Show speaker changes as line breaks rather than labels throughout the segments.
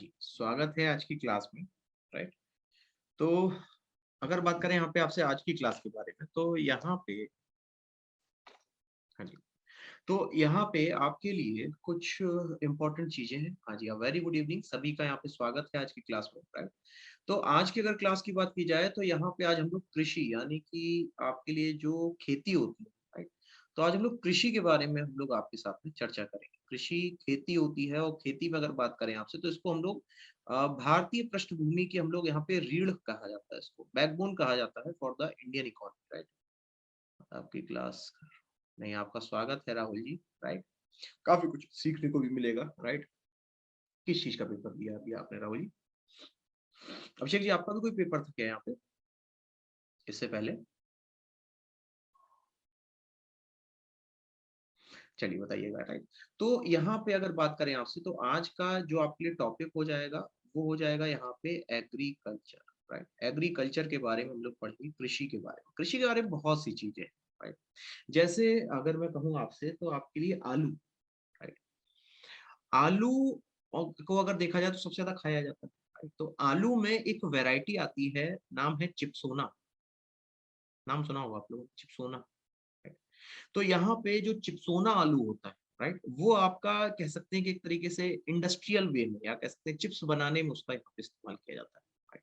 जी, स्वागत है आज की क्लास में, राइट? तो अगर बात करें यहाँ पे आपसे आज की क्लास के बारे में, तो यहाँ पे हाँ जी, तो यहाँ पे आपके लिए कुछ इम्पोर्टेंट चीज़ें हैं। हाँ जी, वेरी गुड इवनिंग सभी का यहाँ पे स्वागत है आज की क्लास में, राइट? तो आज की अगर क्लास की बात की जाए तो यहाँ पे आज हम लोग कृषि यानी कि आपके लिए जो खेती होती है, राइट? तो आज हम लोग कृषि के बारे में हम लोग आपके साथ में चर्चा करेंगे। कृषि खेती होती है और खेती में अगर बात करें आपसे तो इसको हम लोग भारतीय पृष्ठभूमि की हम लोग यहाँ पे रीढ़ कहा जाता है इसको, बैकबोन कहा जाता है for the Indian economy, right? आपकी क्लास नहीं, आपका स्वागत है राहुल जी, राइट? काफ़ी कुछ सीखने को भी मिलेगा, राइट? किस चीज़ का पेपर दिया अभी आपने राहुल जी? अभिषेक जी आपका भी कोई पेपर था क्या यहाँ पे, इससे पहले? चलिए बताइएगा, राइट? तो यहाँ पे अगर बात करें आपसे तो आज का जो आपके लिए टॉपिक हो जाएगा, वो हो जाएगा यहाँ पे एग्रीकल्चर, राइट? एग्रीकल्चर के बारे में हम लोग पढ़ेंगे, कृषि के बारे में। कृषि के बारे में बहुत सी चीज़ें हैं, राइट? जैसे अगर मैं कहूँ आपसे तो आपके लिए आलू, राइट? आलू को अगर देखा जाए तो सबसे ज़्यादा खाया जाता है, राइट? तो आलू में एक वैरायटी आती है, नाम है चिप्सोना, नाम सुना होगा आप लोगों ने, चिप्सोना, राइट? तो यहाँ पे जो चिप्सोना आलू होता है, राइट? वो आपका कह सकते हैं कि एक तरीके से इंडस्ट्रियल वे में या कह सकते हैं चिप्स बनाने में उसका यहाँ पे इस्तेमाल किया जाता है, राइट?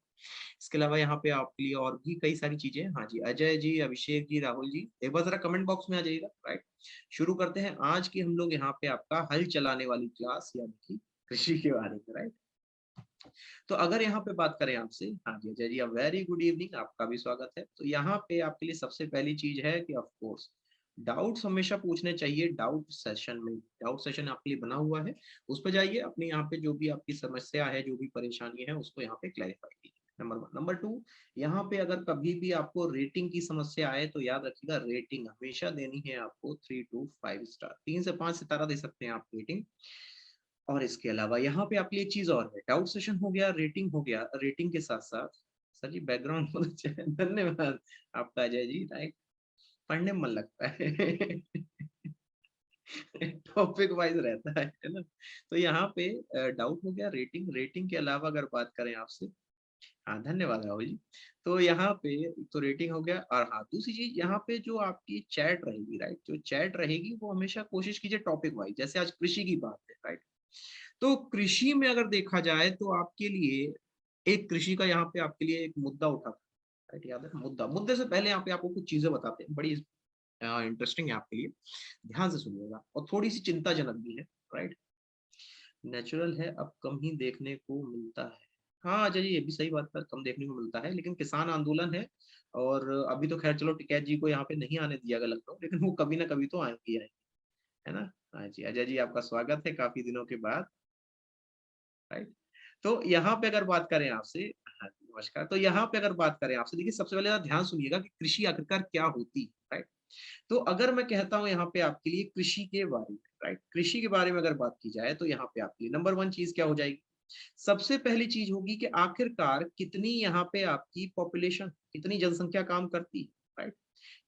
इसके अलावा यहाँ पे आपके लिए और भी कई सारी चीजें हैं। हाँ जी, अजय जी, अभिषेक जी, राहुल जी, एक बार जरा कमेंट बॉक्स में आ जाइएगा, राइट? शुरू करते हैं आज की हम लोग यहाँ पे आपका हल चलाने वाली क्लास यानी कि कृषि के बारे में, राइट? तो अगर यहाँ पे बात करें आपसे, हाँ जी Ajay ji, very good evening, आपका भी स्वागत है। तो यहाँ पे आपके लिए सबसे पहली चीज है कि ऑफ कोर्स डाउट्स हमेशा पूछने चाहिए। डाउट सेशन में, डाउट सेशन आपके लिए बना हुआ है, उस पर जाइए, अपने यहाँ पे जो भी आपकी समस्या है, जो भी परेशानी है, उसको यहाँ पे क्लैरिफाई कीजिए। Number one. नंबर टू, यहाँ पे अगर कभी भी आपको रेटिंग की समस्या आए तो याद रखिएगा, रेटिंग हमेशा देनी है आपको 3 to 5 स्टार, 3 से 5 सितारा दे सकते हैं आप रेटिंग। और इसके अलावा यहाँ पे आपके लिए एक चीज और है, डाउट सेशन हो गया, रेटिंग हो गया, रेटिंग के साथ साथ सर जी बैकग्राउंड बहुत अच्छा है, धन्यवाद आपका अजय जी, राइट? पढ़ने में मन लगता है टॉपिक वाइज रहता है ना? तो यहाँ पे डाउट हो गया, रेटिंग, रेटिंग के अलावा अगर बात करें आपसे, हाँ धन्यवाद राहुल जी। तो यहाँ पे तो रेटिंग हो गया, और हाँ दूसरी चीज यहाँ पे जो आपकी चैट रहेगी, राइट? जो चैट रहेगी वो हमेशा कोशिश कीजिए टॉपिक वाइज, जैसे आज कृषि की बात है, राइट? तो कृषि में अगर देखा जाए तो आपके लिए एक कृषि का यहाँ पे आपके लिए एक मुद्दा उठा था, राइट? याद है मुद्दा, मुद्दे से पहले यहाँ पे आपको कुछ चीजें बताते हैं, बड़ी इंटरेस्टिंग है आपके लिए, ध्यान से सुनिएगा और थोड़ी सी चिंताजनक भी है, राइट? नेचुरल है, अब कम ही देखने को मिलता है। हाँ अजय जी, ये भी सही बात है, कम देखने को मिलता है, लेकिन किसान आंदोलन है, और अभी तो खैर चलो टिकैत जी को यहाँ पे नहीं आने दिया गया लगता, लेकिन वो कभी ना कभी तो आएंगे ही आएंगे, है ना? हाँ जी अजय जी, आपका स्वागत है काफी दिनों के बाद, राइट? तो यहाँ पे अगर बात करें आपसे, हाँ जी, नमस्कार। तो यहाँ पे अगर बात करें आपसे, देखिए सबसे पहले आप ध्यान सुनिएगा कि कृषि आखिरकार क्या होती है, राइट? तो अगर मैं कहता हूँ यहाँ पे आपके लिए कृषि के बारे में, राइट? कृषि के बारे में अगर बात की जाए तो यहाँ पे आपके लिए नंबर वन चीज क्या हो जाएगी? सबसे पहली चीज होगी कि आखिरकार कितनी यहाँ पे आपकी पॉपुलेशन, कितनी जनसंख्या काम करती है, राइट?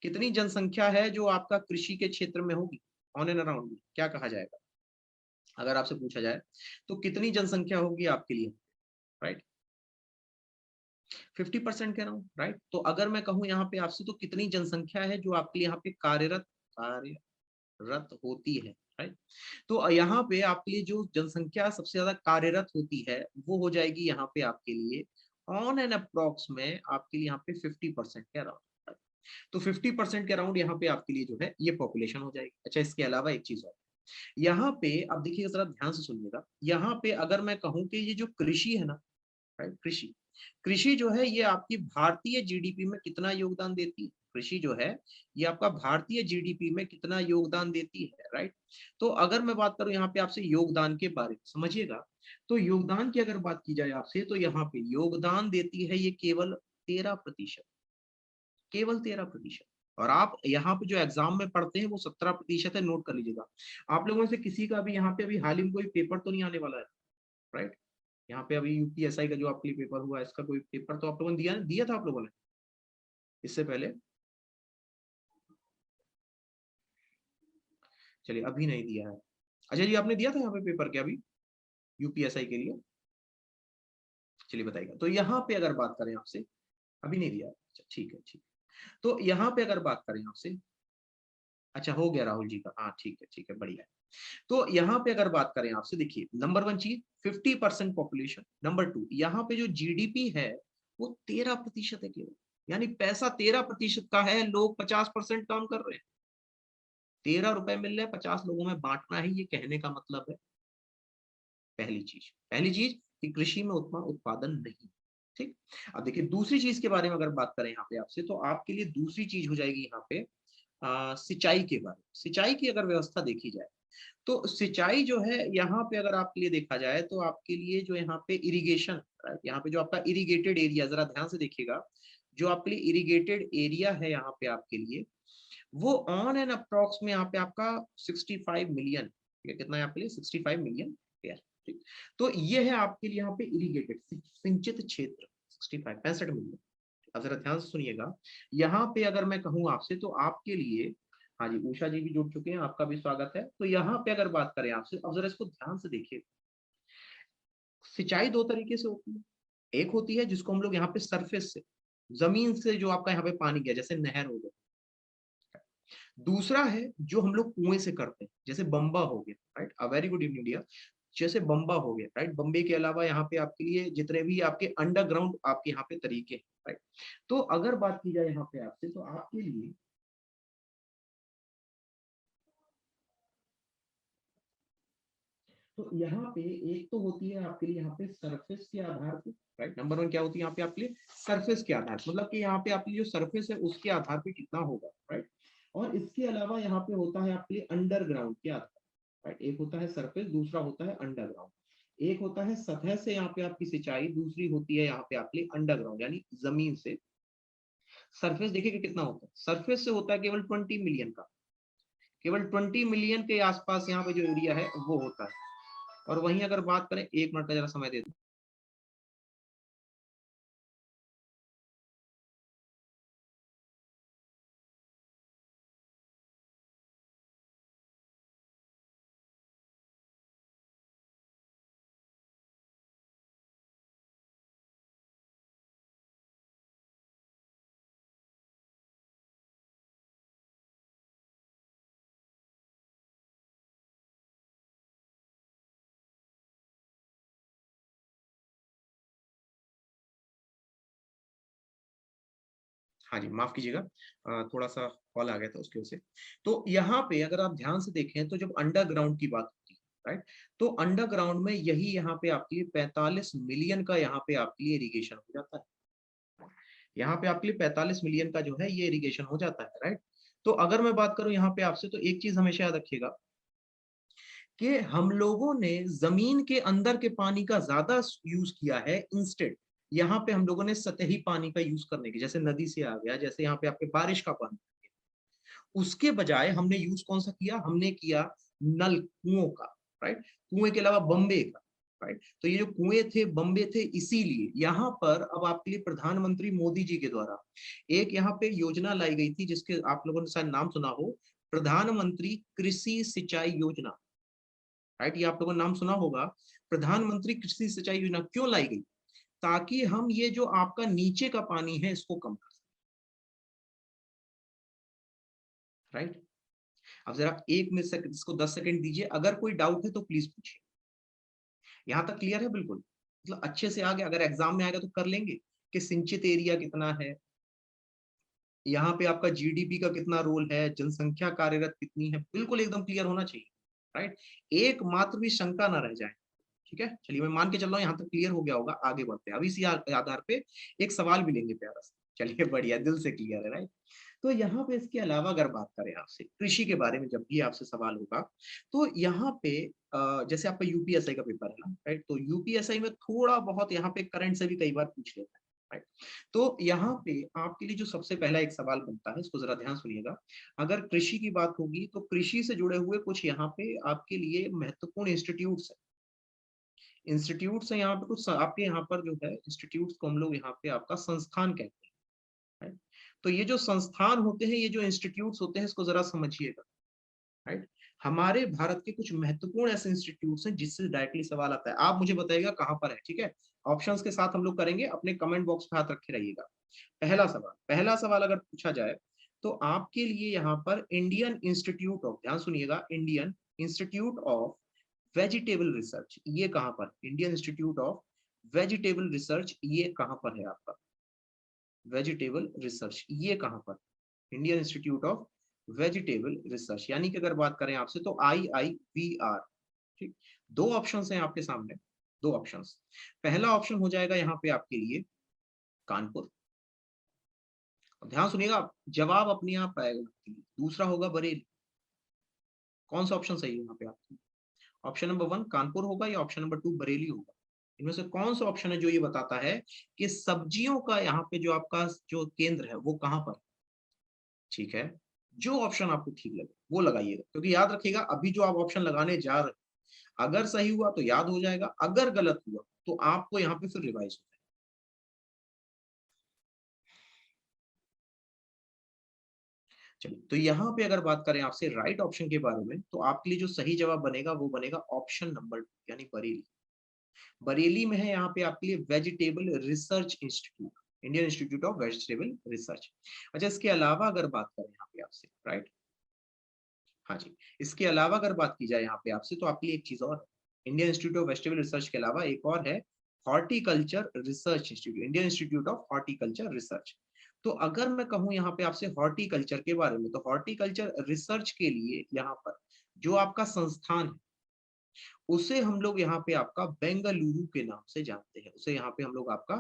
कितनी जनसंख्या है जो आपका कृषि के क्षेत्र में होगी, ऑन एंड अराउंड क्या कहा जाएगा अगर आपसे पूछा जाए, तो कितनी जनसंख्या होगी आपके लिए, राइट? 50% कह रहा हूँ, राइट? तो अगर मैं कहूँ यहाँ पे आपसे तो कितनी जनसंख्या है जो आपके लिए यहाँ पे कार्यरत होती है, राइट? तो यहाँ पे आपके लिए जो जनसंख्या सबसे ज्यादा कार्यरत होती है वो हो जाएगी यहाँ पे आपके लिए ऑन एन अप्रोक्स में आपके लिए यहाँ पे 50% के अराउंड। तो 50% के अराउंड यहाँ पे आपके लिए जो है ये पॉपुलेशन हो जाएगी। अच्छा, इसके अलावा एक चीज और यहाँ पे आप देखिएगा, जरा ध्यान से सुनिएगा, यहाँ पे अगर मैं कहूँ कि ये जो कृषि है ना, राइट? कृषि, कृषि जो है ये आपकी भारतीय जीडीपी में कितना योगदान देती है? कृषि जो है ये आपका भारतीय जीडीपी में कितना योगदान देती है, राइट? तो अगर मैं बात करूं यहाँ पे आपसे योगदान के बारे में, समझिएगा, तो योगदान की अगर बात की जाए आपसे तो यहाँ पे योगदान देती है ये केवल 13%, केवल 13%। और आप यहाँ पे जो एग्जाम में पढ़ते हैं वो 17% है, नोट कर लीजिएगा। आप लोगों में से किसी का भी यहाँ पे अभी हाल ही में कोई पेपर तो नहीं आने वाला है, राइट? यहाँ पे अभी यूपीएसआई का जो आपके लिए पेपर हुआ है, इसका कोई पेपर तो आप लोगों ने दिया था आप लोगों ने इससे पहले? चलिए, अभी नहीं दिया है। अच्छा जी, आपने दिया था यहाँ पे पेपर क्या अभी यूपीएसआई के लिए? चलिए बताइएगा। तो यहाँ पे अगर बात करें आपसे, अभी नहीं दिया, अच्छा ठीक है ठीक है। तो यहाँ पे अगर बात करें आपसे, अच्छा हो गया राहुल जी का, हाँ ठीक है बढ़िया है। तो यहाँ पे अगर बात करें आपसे, देखिए नंबर वन चीज 50% पॉपुलेशन, नंबर टू यहाँ पे जो जीडीपी है वो 13% है केवल, यानी पैसा 13% का है, लोग 50% काम कर रहे हैं। 13 रुपए मिल रहे हैं, 50 लोगों में बांटना है, ये कहने का मतलब है पहली चीज कि कृषि में उतना उत्पादन नहीं। ठीक। अब देखिए दूसरी चीज के बारे में अगर बात करें यहाँ पे आपसे, तो आपके लिए दूसरी चीज हो जाएगी यहाँ पे सिंचाई के बारे में। सिंचाई की अगर व्यवस्था देखी जाए, तो सिंचाई जो है यहाँ पे अगर आपके लिए देखा जाए, तो आपके लिए जो यहाँ पे इरिगेशन, यहाँ पे जो आपका इरिगेटेड एरिया, जरा ध्यान से देखिएगा, जो आपके लिए इरिगेटेड एरिया है यहाँ पे आपके लिए, वो ऑन एंड अप्रॉक्स में यहाँ पे आपका 65 मिलियन, कितना है आपके लिए 65 मिलियन हेक्टेयर। ठीक। तो ये है आपके लिए यहाँ पे इरिगेटेड सिंचित क्षेत्र 65 मिलियन। अब जरा ध्यान से सुनिएगा, यहाँ पे अगर मैं कहूँ आपसे, तो आपके लिए, हाँ जी उषा जी भी जुड़ चुके हैं, आपका भी स्वागत है। तो यहाँ पे अगर बात करें आपसे, अब जरा इसको ध्यान से देखिए, सिंचाई दो तरीके से होती है। एक होती है जिसको हम लोग यहाँ पे सरफेस से, जमीन से जो आपका यहाँ पे पानी गया, जैसे नहर हो गया। दूसरा है जो हम लोग कुएं से करते हैं, जैसे बम्बा हो गया, right, a very good evening dear. जैसे बम्बा हो गया, राइट, बम्बे के अलावा यहाँ पे आपके लिए जितने भी आपके अंडरग्राउंड आपके यहाँ पे तरीके हैं, राइट। तो अगर बात की जाए यहाँ पे आपसे, तो आपके लिए तो यहाँ पे एक तो होती है आपके लिए यहाँ पे सरफेस के आधार पे, राइट, नंबर वन क्या होती है यहाँ पे आपके लिए सरफेस के आधार, मतलब कि यहाँ पे आपकी जो सरफेस है उसके आधार पे कितना होगा, राइट। और इसके अलावा यहाँ पे होता है आपके लिए अंडरग्राउंड के आधार, राइट। एक होता है सरफेस, दूसरा होता है अंडरग्राउंड। एक होता है सतह से यहाँ पे आपकी सिंचाई, दूसरी होती है यहाँ पे आपके अंडरग्राउंड यानी जमीन से। सरफेस देखिए कि कितना होता है, सरफेस से होता है केवल 20 मिलियन का, केवल 20 मिलियन के आसपास यहाँ पे जो एरिया है वो होता है। और वहीं अगर बात करें, एक मिनट का जरा समय दे दो। हाँ जी माफ कीजिएगा, थोड़ा सा कॉल आ गया था उसकी वजह से। तो यहाँ पे अगर आप ध्यान से देखें, तो जब अंडरग्राउंड की बात होती है, राइट, तो अंडरग्राउंड में यही यहाँ पे आपके लिए 45 मिलियन का यहाँ पे आपके लिए इरिगेशन हो जाता है। यहाँ पे आपके लिए 45 मिलियन का जो है ये इरिगेशन हो जाता है, राइट। तो अगर मैं बात करूं यहाँ पे आपसे, तो एक चीज हमेशा याद रखिएगा कि हम लोगों ने जमीन के अंदर के पानी का ज्यादा यूज किया है, इंस्टेड यहाँ पे हम लोगों ने सतही पानी का यूज करने की, जैसे नदी से आ गया, जैसे यहाँ पे आपके बारिश का पानी, उसके बजाय हमने यूज कौन सा किया, हमने किया नल कुओं का, राइट। कुएं के अलावा बम्बे का, राइट। तो ये जो कुएं थे, बम्बे थे, इसीलिए यहाँ पर अब आपके लिए प्रधानमंत्री मोदी जी के द्वारा एक यहाँ पे योजना लाई गई थी, जिसके आप लोगों ने शायद नाम सुना हो, प्रधानमंत्री कृषि सिंचाई योजना, राइट। ये आप लोगों ने नाम सुना होगा, प्रधानमंत्री कृषि सिंचाई योजना क्यों लाई गई, ताकि हम ये जो आपका नीचे का पानी है इसको कम कर सकें, राइट। अब जरा एक मिनट सेकंड, इसको 10 सेकंड दीजिए, अगर कोई डाउट है तो प्लीज पूछिए। यहाँ तक क्लियर है बिल्कुल, मतलब अच्छे से आ गया, अगर एग्जाम में आएगा तो कर लेंगे कि सिंचित एरिया कितना है, यहाँ पे आपका जीडीपी का कितना रोल है, जनसंख्या कार्यरत कितनी है, बिल्कुल एकदम क्लियर होना चाहिए, राइट। एक मात्र भी शंका ना रह जाए। ठीक है, चलिए मैं मान के चल रहा हूँ यहाँ तक क्लियर हो गया होगा, आगे बढ़ते हैं। अभी इसी आधार पे एक सवाल भी लेंगे प्यारा सा, चलिए बढ़िया, दिल से क्लियर है, राइट। तो यहाँ पे इसके अलावा अगर बात करें आपसे कृषि के बारे में, जब भी आपसे सवाल होगा, तो यहाँ पे जैसे आपका यूपीएसआई का पेपर है ना, राइट, तो यूपीएसआई में थोड़ा बहुत यहाँ पे करंट से भी कई बार पूछ लेता है, राइट। तो यहाँ पे आपके लिए जो सबसे पहला एक सवाल बनता है, इसको जरा ध्यान सुनिएगा। अगर कृषि की बात होगी, तो कृषि से जुड़े हुए कुछ यहाँ पे आपके लिए महत्वपूर्ण इंस्टीट्यूट्स है, इंस्टीट्यूट्स है यहाँ पे कुछ, आपके यहाँ पर जो है इंस्टीट्यूट्स को हम लोग यहाँ पे आपका संस्थान कहते हैं, right? तो ये जो संस्थान होते हैं, ये जो इंस्टीट्यूट्स होते हैं, इसको जरा समझिएगा, राइट। हमारे भारत के कुछ महत्वपूर्ण ऐसे इंस्टीट्यूट्स हैं जिससे डायरेक्टली सवाल आता है, आप मुझे बताइएगा कहाँ पर है, ठीक है। ऑप्शंस के साथ हम लोग करेंगे, अपने कमेंट बॉक्स पे हाथ रखे रहिएगा। पहला सवाल अगर पूछा जाए तो आपके लिए यहाँ पर इंडियन इंस्टीट्यूट ऑफ, ध्यान सुनिएगा, Indian institute of vegetable research, ये कहाँ पर, Indian institute of vegetable research ये कहाँ पर है आपका, वेजिटेबल रिसर्च ये कहाँ पर, Indian institute of vegetable research, यानी कि अगर बात करें आपसे तो IIVR। ठीक, दो ऑप्शंस हैं आपके सामने, दो ऑप्शंस। पहला ऑप्शन हो जाएगा यहाँ पे आपके लिए कानपुर, ध्यान सुनिएगा, जवाब अपने आप आएगा। दूसरा होगा बरेली। कौन सा ऑप्शन सही है यहाँ पे आपकी, ऑप्शन नंबर 1 कानपुर होगा या ऑप्शन नंबर 2 बरेली होगा, इनमें से कौन सा ऑप्शन है जो ये बताता है कि सब्जियों का यहाँ पे जो आपका जो केंद्र है वो कहाँ पर। ठीक है, जो ऑप्शन आपको ठीक लगे वो लगाइएगा, क्योंकि याद रखिएगा अभी जो आप ऑप्शन लगाने जा रहे हैं, अगर सही हुआ तो याद हो जाएगा, अगर गलत हुआ तो आपको यहाँ पे फिर रिवाइज हो जाएगा। चलिए, तो यहाँ पे अगर बात करें आपसे राइट ऑप्शन के बारे में, तो आपके लिए जो सही जवाब बनेगा वो बनेगा ऑप्शन नंबर 2, यानी बरेली। बरेली में है यहाँ पे आपके लिए vegetable research institute, Indian institute of vegetable research. अच्छा, इसके अलावा अगर बात करें यहाँ पे आपसे, राइट, हाँ जी, इसके अलावा अगर बात की जाए यहाँ पे आपसे तो आपके लिए एक चीज और है। Indian institute of vegetable research के अलावा एक और है, horticulture research institute, Indian institute of horticulture research. तो अगर मैं कहूँ यहाँ पे आपसे हॉर्टिकल्चर के बारे में, तो हॉर्टिकल्चर रिसर्च के लिए यहाँ पर जो आपका संस्थान है उसे हम लोग यहाँ पे आपका बेंगलुरु के नाम से जानते हैं, उसे यहाँ पे हम लोग आपका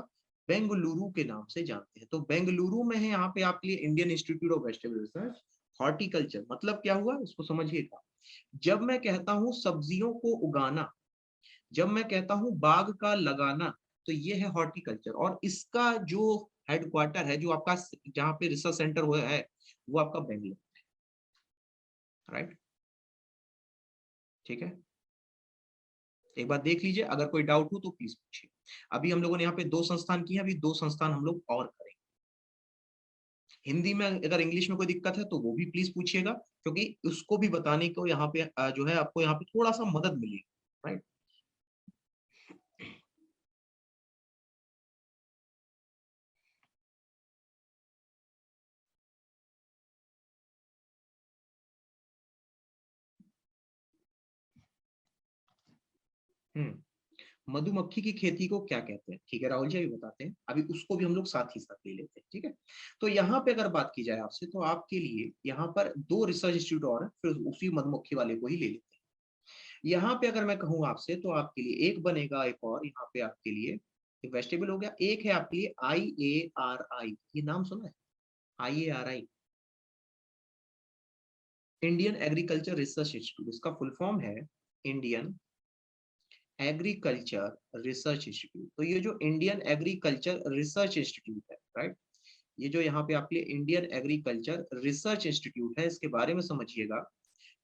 बेंगलुरु के नाम से जानते हैं। तो बेंगलुरु में है यहाँ पे आपके लिए Indian institute of vegetable research horticulture. मतलब क्या हुआ इसको समझिएगा, जब मैं कहता हूँ सब्जियों को उगाना, जब मैं कहता हूँ बाग का लगाना, तो ये है हॉर्टिकल्चर, और इसका जो हेडक्वार्टर है, जो आपका जहाँ पे रिसर्च सेंटर हुआ है, वो आपका बेंगलुरु, राइट। ठीक है, एक बार देख लीजिए, अगर कोई डाउट हो तो प्लीज पूछिए। अभी हम लोगों ने यहाँ पे 2 संस्थान किए, अभी 2 संस्थान हम लोग और करेंगे। हिंदी में अगर इंग्लिश में कोई दिक्कत है तो वो भी प्लीज पूछिएगा, क्योंकि उसको भी बताने को यहाँ पे जो है आपको यहाँ पे थोड़ा सा मदद मिलेगी, राइट। मधुमक्खी की खेती को क्या कहते हैं, ठीक है, राहुल जी अभी बताते हैं, अभी उसको भी हम लोग साथ ही साथ ले लेते हैं। ठीक है, तो यहाँ पे अगर बात की जाए आपसे तो आपके लिए यहाँ पर 2 रिसर्च इंस्टीट्यूट और है, फिर उसी मधुमक्खी वाले को ही ले लेते हैं। यहाँ पे अगर मैं कहूँ आपसे तो आपके लिए एक बनेगा, एक और यहाँ पे आपके लिए वेजिटेबल हो गया, एक है आपके लिए IARI, ये नाम सुना है, IARI, Indian agriculture research institute, इसका फुल फॉर्म है इंडियन एग्रीकल्चर रिसर्च इंस्टीट्यूट। तो ये जो इंडियन एग्रीकल्चर रिसर्च इंस्टीट्यूट है, राइट, ये जो यहाँ पे आपके लिए इंडियन एग्रीकल्चर रिसर्च इंस्टीट्यूट है, इसके बारे में समझिएगा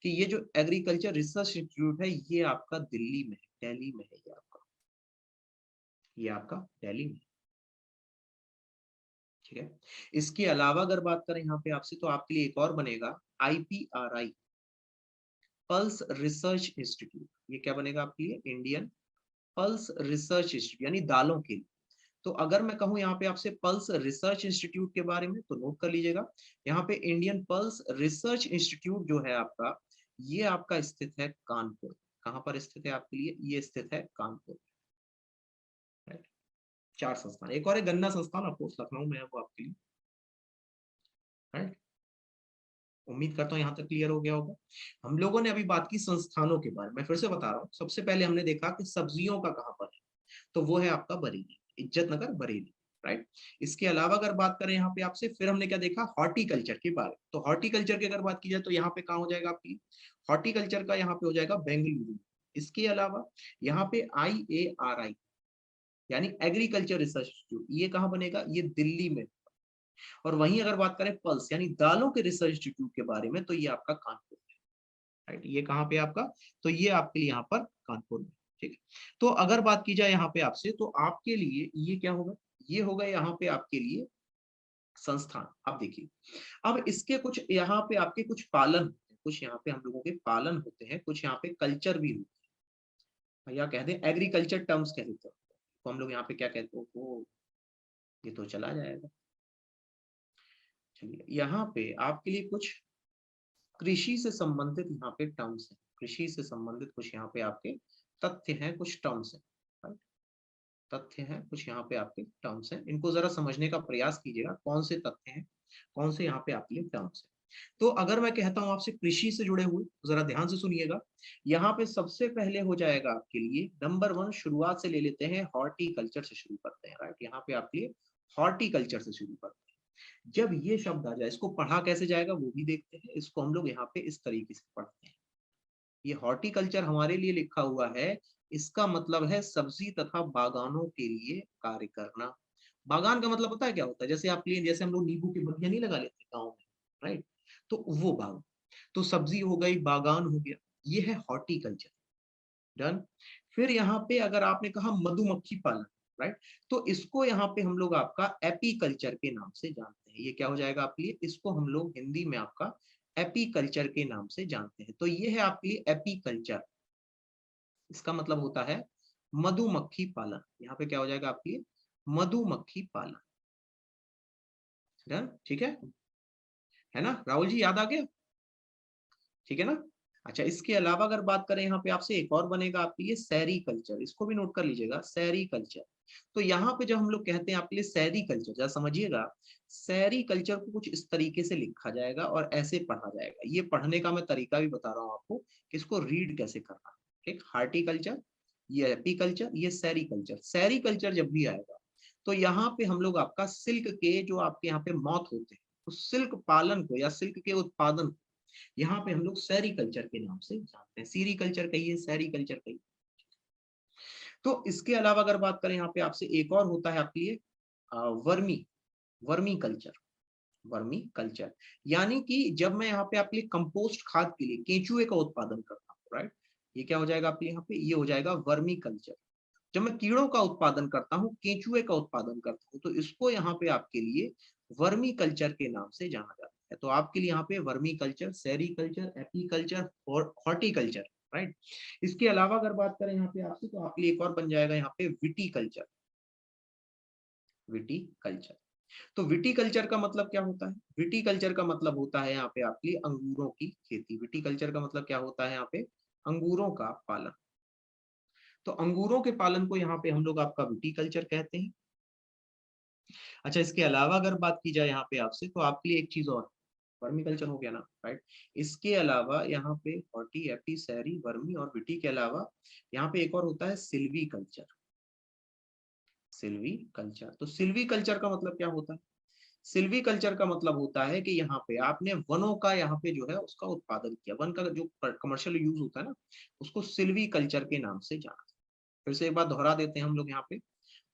कि ये जो एग्रीकल्चर रिसर्च इंस्टीट्यूट है ये आपका दिल्ली में है, दिल्ली में है, ये आपका दिल्ली में। ठीक है, इसके अलावा अगर बात करें यहाँ पे आपसे तो आपके लिए एक और बनेगा IPRI, पल्स रिसर्च इंस्टीट्यूट। ये क्या बनेगा आपके लिए, इंडियन पल्स रिसर्च इंस्टीट्यूट, यानी दालों के लिए। तो अगर मैं कहूँ यहाँ पे आपसे पल्स रिसर्च इंस्टीट्यूट के बारे में तो नोट कर लीजिएगा, यहाँ पे इंडियन पल्स रिसर्च इंस्टीट्यूट जो है आपका, ये आपका स्थित है कानपुर। कहाँ पर स्थित है आपके लिए, ये स्थित है कानपुर, राइट। 4 संस्थान, एक और है गन्ना संस्थान, ऑफकोर्स लखनऊ में है वो आपके लिए, राइट। उम्मीद करता हूँ यहाँ तक क्लियर हो गया होगा। हम लोगों ने अभी बात की संस्थानों के बारे में, मैं फिर से बता रहा हूँ, सबसे पहले हमने देखा कि सब्जियों का कहाँ पर है, तो वो है आपका बरेली, इज्जत नगर बरेली, राइट। इसके अलावा अगर बात करें यहाँ पे आपसे, फिर हमने क्या देखा, हॉर्टिकल्चर के बारे में। तो हॉर्टिकल्चर की अगर बात की जाए तो यहाँ पे कहाँ हो जाएगा आपकी, हॉर्टिकल्चर का यहाँ पे हो जाएगा बेंगलुरु। इसके अलावा यहाँ पे IARI, यानी एग्रीकल्चर रिसर्च इंस्टीट्यूट, ये कहाँ बनेगा, ये दिल्ली में। और वहीं अगर बात करें पल्स यानी दालों के रिसर्च इंस्टीट्यूट के बारे में, तो ये आपका कानपुर है, राइट। ये कहाँ पे आपका, तो ये आपके लिए यहाँ पर कानपुर में। ठीक है, तो अगर बात की जाए यहाँ पे आपसे तो आपके लिए ये क्या होगा, ये होगा यहाँ पे आपके लिए संस्थान। अब देखिए, अब इसके कुछ यहाँ पे आपके कुछ पालन होते हैं, कुछ यहाँ पे हम लोगों के पालन होते हैं, कुछ यहाँ पे कल्चर भी होते हैं, या कह दें एग्रीकल्चर टर्म्स कह देते हैं। तो हम लोग यहाँ पे क्या कहते हैं, वो ये तो चला जाएगा। चलिए यहाँ पे आपके लिए कुछ कृषि से संबंधित यहाँ पे टर्म्स है, कृषि से संबंधित कुछ यहाँ पे आपके तथ्य हैं, कुछ टर्म्स हैं, राइट। तथ्य हैं कुछ यहाँ पे आपके टर्म्स हैं, इनको जरा समझने का प्रयास कीजिएगा, कौन से तथ्य हैं, कौन से यहाँ पे आपके लिए टर्म्स हैं। तो अगर मैं कहता हूँ आपसे कृषि से जुड़े हुए, तो जरा ध्यान से सुनिएगा। यहाँ पे सबसे पहले हो जाएगा आपके लिए नंबर 1, शुरुआत से ले लेते हैं, हॉर्टिकल्चर से शुरू करते हैं, राइट। यहाँ पे आपके लिए हॉर्टिकल्चर से शुरू करते हैं। जब ये शब्द आ जाए, इसको पढ़ा कैसे जाएगा वो भी देखते हैं। इसको हम लोग यहाँ पे इस तरीके से पढ़ते हैं, ये हॉर्टिकल्चर हमारे लिए लिखा हुआ है, इसका मतलब है सब्जी तथा बागानों के लिए कार्य करना। बागान का मतलब पता है क्या होता है, जैसे आप लिए, जैसे हम लोग नींबू की बगिया नहीं लगा लेते गाँव में, राइट, तो वो बागान, तो सब्जी हो गई, बागान हो गया, ये है हॉर्टिकल्चर। डन। फिर यहाँ पे अगर आपने कहा मधुमक्खी पालन, राइट, तो इसको यहाँ पे हम लोग आपका एपीकल्चर के नाम से जानते हैं। ये क्या हो जाएगा आपके लिए, इसको हम लोग हिंदी में आपका एपीकल्चर के नाम से जानते हैं। तो ये है आपके लिए एपीकल्चर, इसका मतलब होता है मधुमक्खी पालन। यहाँ पे क्या हो जाएगा आपके लिए, मधुमक्खी पालन। डन, ठीक है ना राहुल जी, याद आ गया, ठीक है ना। अच्छा, इसके अलावा अगर बात करें यहाँ पे आपसे, एक और बनेगा आपके लिए सेरीकल्चर, इसको भी नोट कर लीजिएगा, सेरीकल्चर। तो यहाँ पे जब हम लोग कहते हैं आपके लिए सेरीकल्चर, जरा समझिएगा, सेरीकल्चर को कुछ इस तरीके से लिखा जाएगा और ऐसे पढ़ा जाएगा। ये पढ़ने का मैं तरीका भी बता रहा हूँ आपको कि इसको रीड कैसे करना है, ठीक। हार्टिकल्चर, ये एपीकल्चर, ये सेरीकल्चर। सेरीकल्चर जब भी आएगा तो यहाँ पे हम लोग आपका सिल्क के जो आपके यहाँ पे मौत होते हैं, उस सिल्क पालन को या सिल्क के उत्पादन को यहाँ पे हम लोग सेरीकल्चर के नाम से जानते हैं। सीरीकल्चर कहिए, सेरीकल्चर कहिए। तो इसके अलावा अगर बात करें यहाँ पे आपसे, एक और होता है आपके लिए vermi vermi culture. Vermi culture यानी कि जब मैं यहाँ पे आपके लिए कंपोस्ट खाद के लिए केंचुए का उत्पादन करता हूँ, राइट, ये क्या हो जाएगा आपके यहाँ पे, ये हो जाएगा वर्मी कल्चर। जब मैं कीड़ों का उत्पादन करता हूँ, केंचुए का उत्पादन करता हूँ, तो इसको यहाँ पे आपके लिए वर्मी कल्चर के नाम से जाना जाता है। तो आपके लिए यहाँ पे वर्मी कल्चर, सेरीकल्चर, एपीकल्चर और हॉर्टिकल्चर, राइट। इसके अलावा अगर बात करें यहाँ पे आपसे, तो आपके लिए एक और बन जाएगा यहाँ पे विटीकल्चर। विटीकल्चर, तो विटीकल्चर का मतलब क्या होता है, विटीकल्चर का मतलब होता है यहाँ पे आपके लिए अंगूरों की खेती। विटीकल्चर का मतलब क्या होता है यहाँ पे, अंगूरों का पालन। तो अंगूरों के पालन को यहाँ पे हम लोग आपका विटीकल्चर कहते हैं। अच्छा, इसके अलावा अगर बात की जाए यहाँ पे आपसे, तो आपके लिए एक चीज और, वर्मी कल्चर हो गया ना, राइट। इसके अलावा यहाँ पे हॉर्टी, एपी, सैरी, वर्मी और विटी के अलावा यहाँ पे एक और होता है सिल्वी कल्चर। सिल्वी कल्चर, तो सिल्वी कल्चर का मतलब क्या होता है, सिल्वी कल्चर का मतलब होता है कि यहाँ पे आपने वनों का यहाँ पे जो है उसका उत्पादन किया, वन का जो कमर्शियल यूज होता है ना, उसको सिल्वी कल्चर के नाम से जाना। फिर से एक बार दोहरा देते हैं हम लोग यहाँ पे,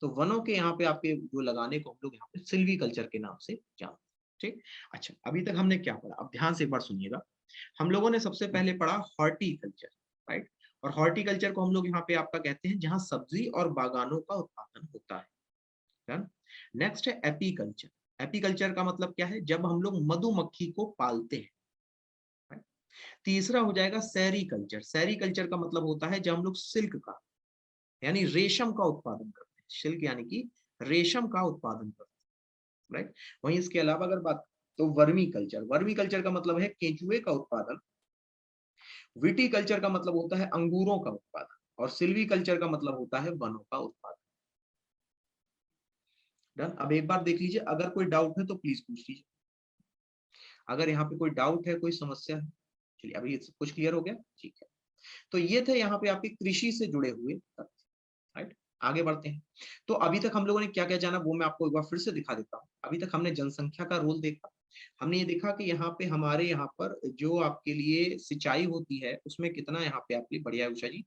तो वनों के यहाँ पे आपके जो लगाने को हम लोग यहाँ पे सिल्वी कल्चर के नाम से जानते हैं, ठीक। अच्छा, अभी तक हमने क्या पढ़ा, अब ध्यान से एक बार सुनिएगा। हम लोगों ने सबसे पहले पढ़ा हॉर्टिकल्चर, राइट, और हॉर्टिकल्चर को हम लोग यहाँ पे आपका कहते हैं जहाँ सब्जी और बागानों का उत्पादन होता है। नेक्स्ट है एपीकल्चर। एपीकल्चर का मतलब क्या है, जब हम लोग मधुमक्खी को पालते हैं, right? तीसरा हो जाएगा सेरीकल्चर। सेरीकल्चर का मतलब होता है जब हम लोग सिल्क का यानी रेशम का उत्पादन करते हैं, सिल्क यानी कि रेशम का उत्पादन करते हैं, राइट। वहीं इसके अलावा अगर बात, तो वर्मी कल्चर, वर्मी कल्चर का मतलब है केंचुए का उत्पादन। विटीकल्चर का मतलब होता है अंगूरों का उत्पादन, और सिल्वी कल्चर का मतलब होता है वनों का उत्पादन। डन। अब एक बार देख लीजिए, अगर कोई डाउट है तो प्लीज पूछ लीजिए, अगर यहाँ पे कोई डाउट है, कोई समस्या है। चलिए, अभी सब कुछ क्लियर हो गया, ठीक है। तो ये थे यहाँ पे आपके कृषि से जुड़े हुए तथ्य, राइट। आगे बढ़ते हैं। तो अभी तक हम लोगों ने क्या क्या जाना, वो मैं आपको एक बार फिर से दिखा देता हूँ। अभी तक हमने जनसंख्या का रोल देखा, हमने ये देखा कि यहाँ पे हमारे यहाँ पर जो आपके लिए सिंचाई होती है उसमें कितना यहाँ पे आपके लिए, बढ़िया है उषा जी,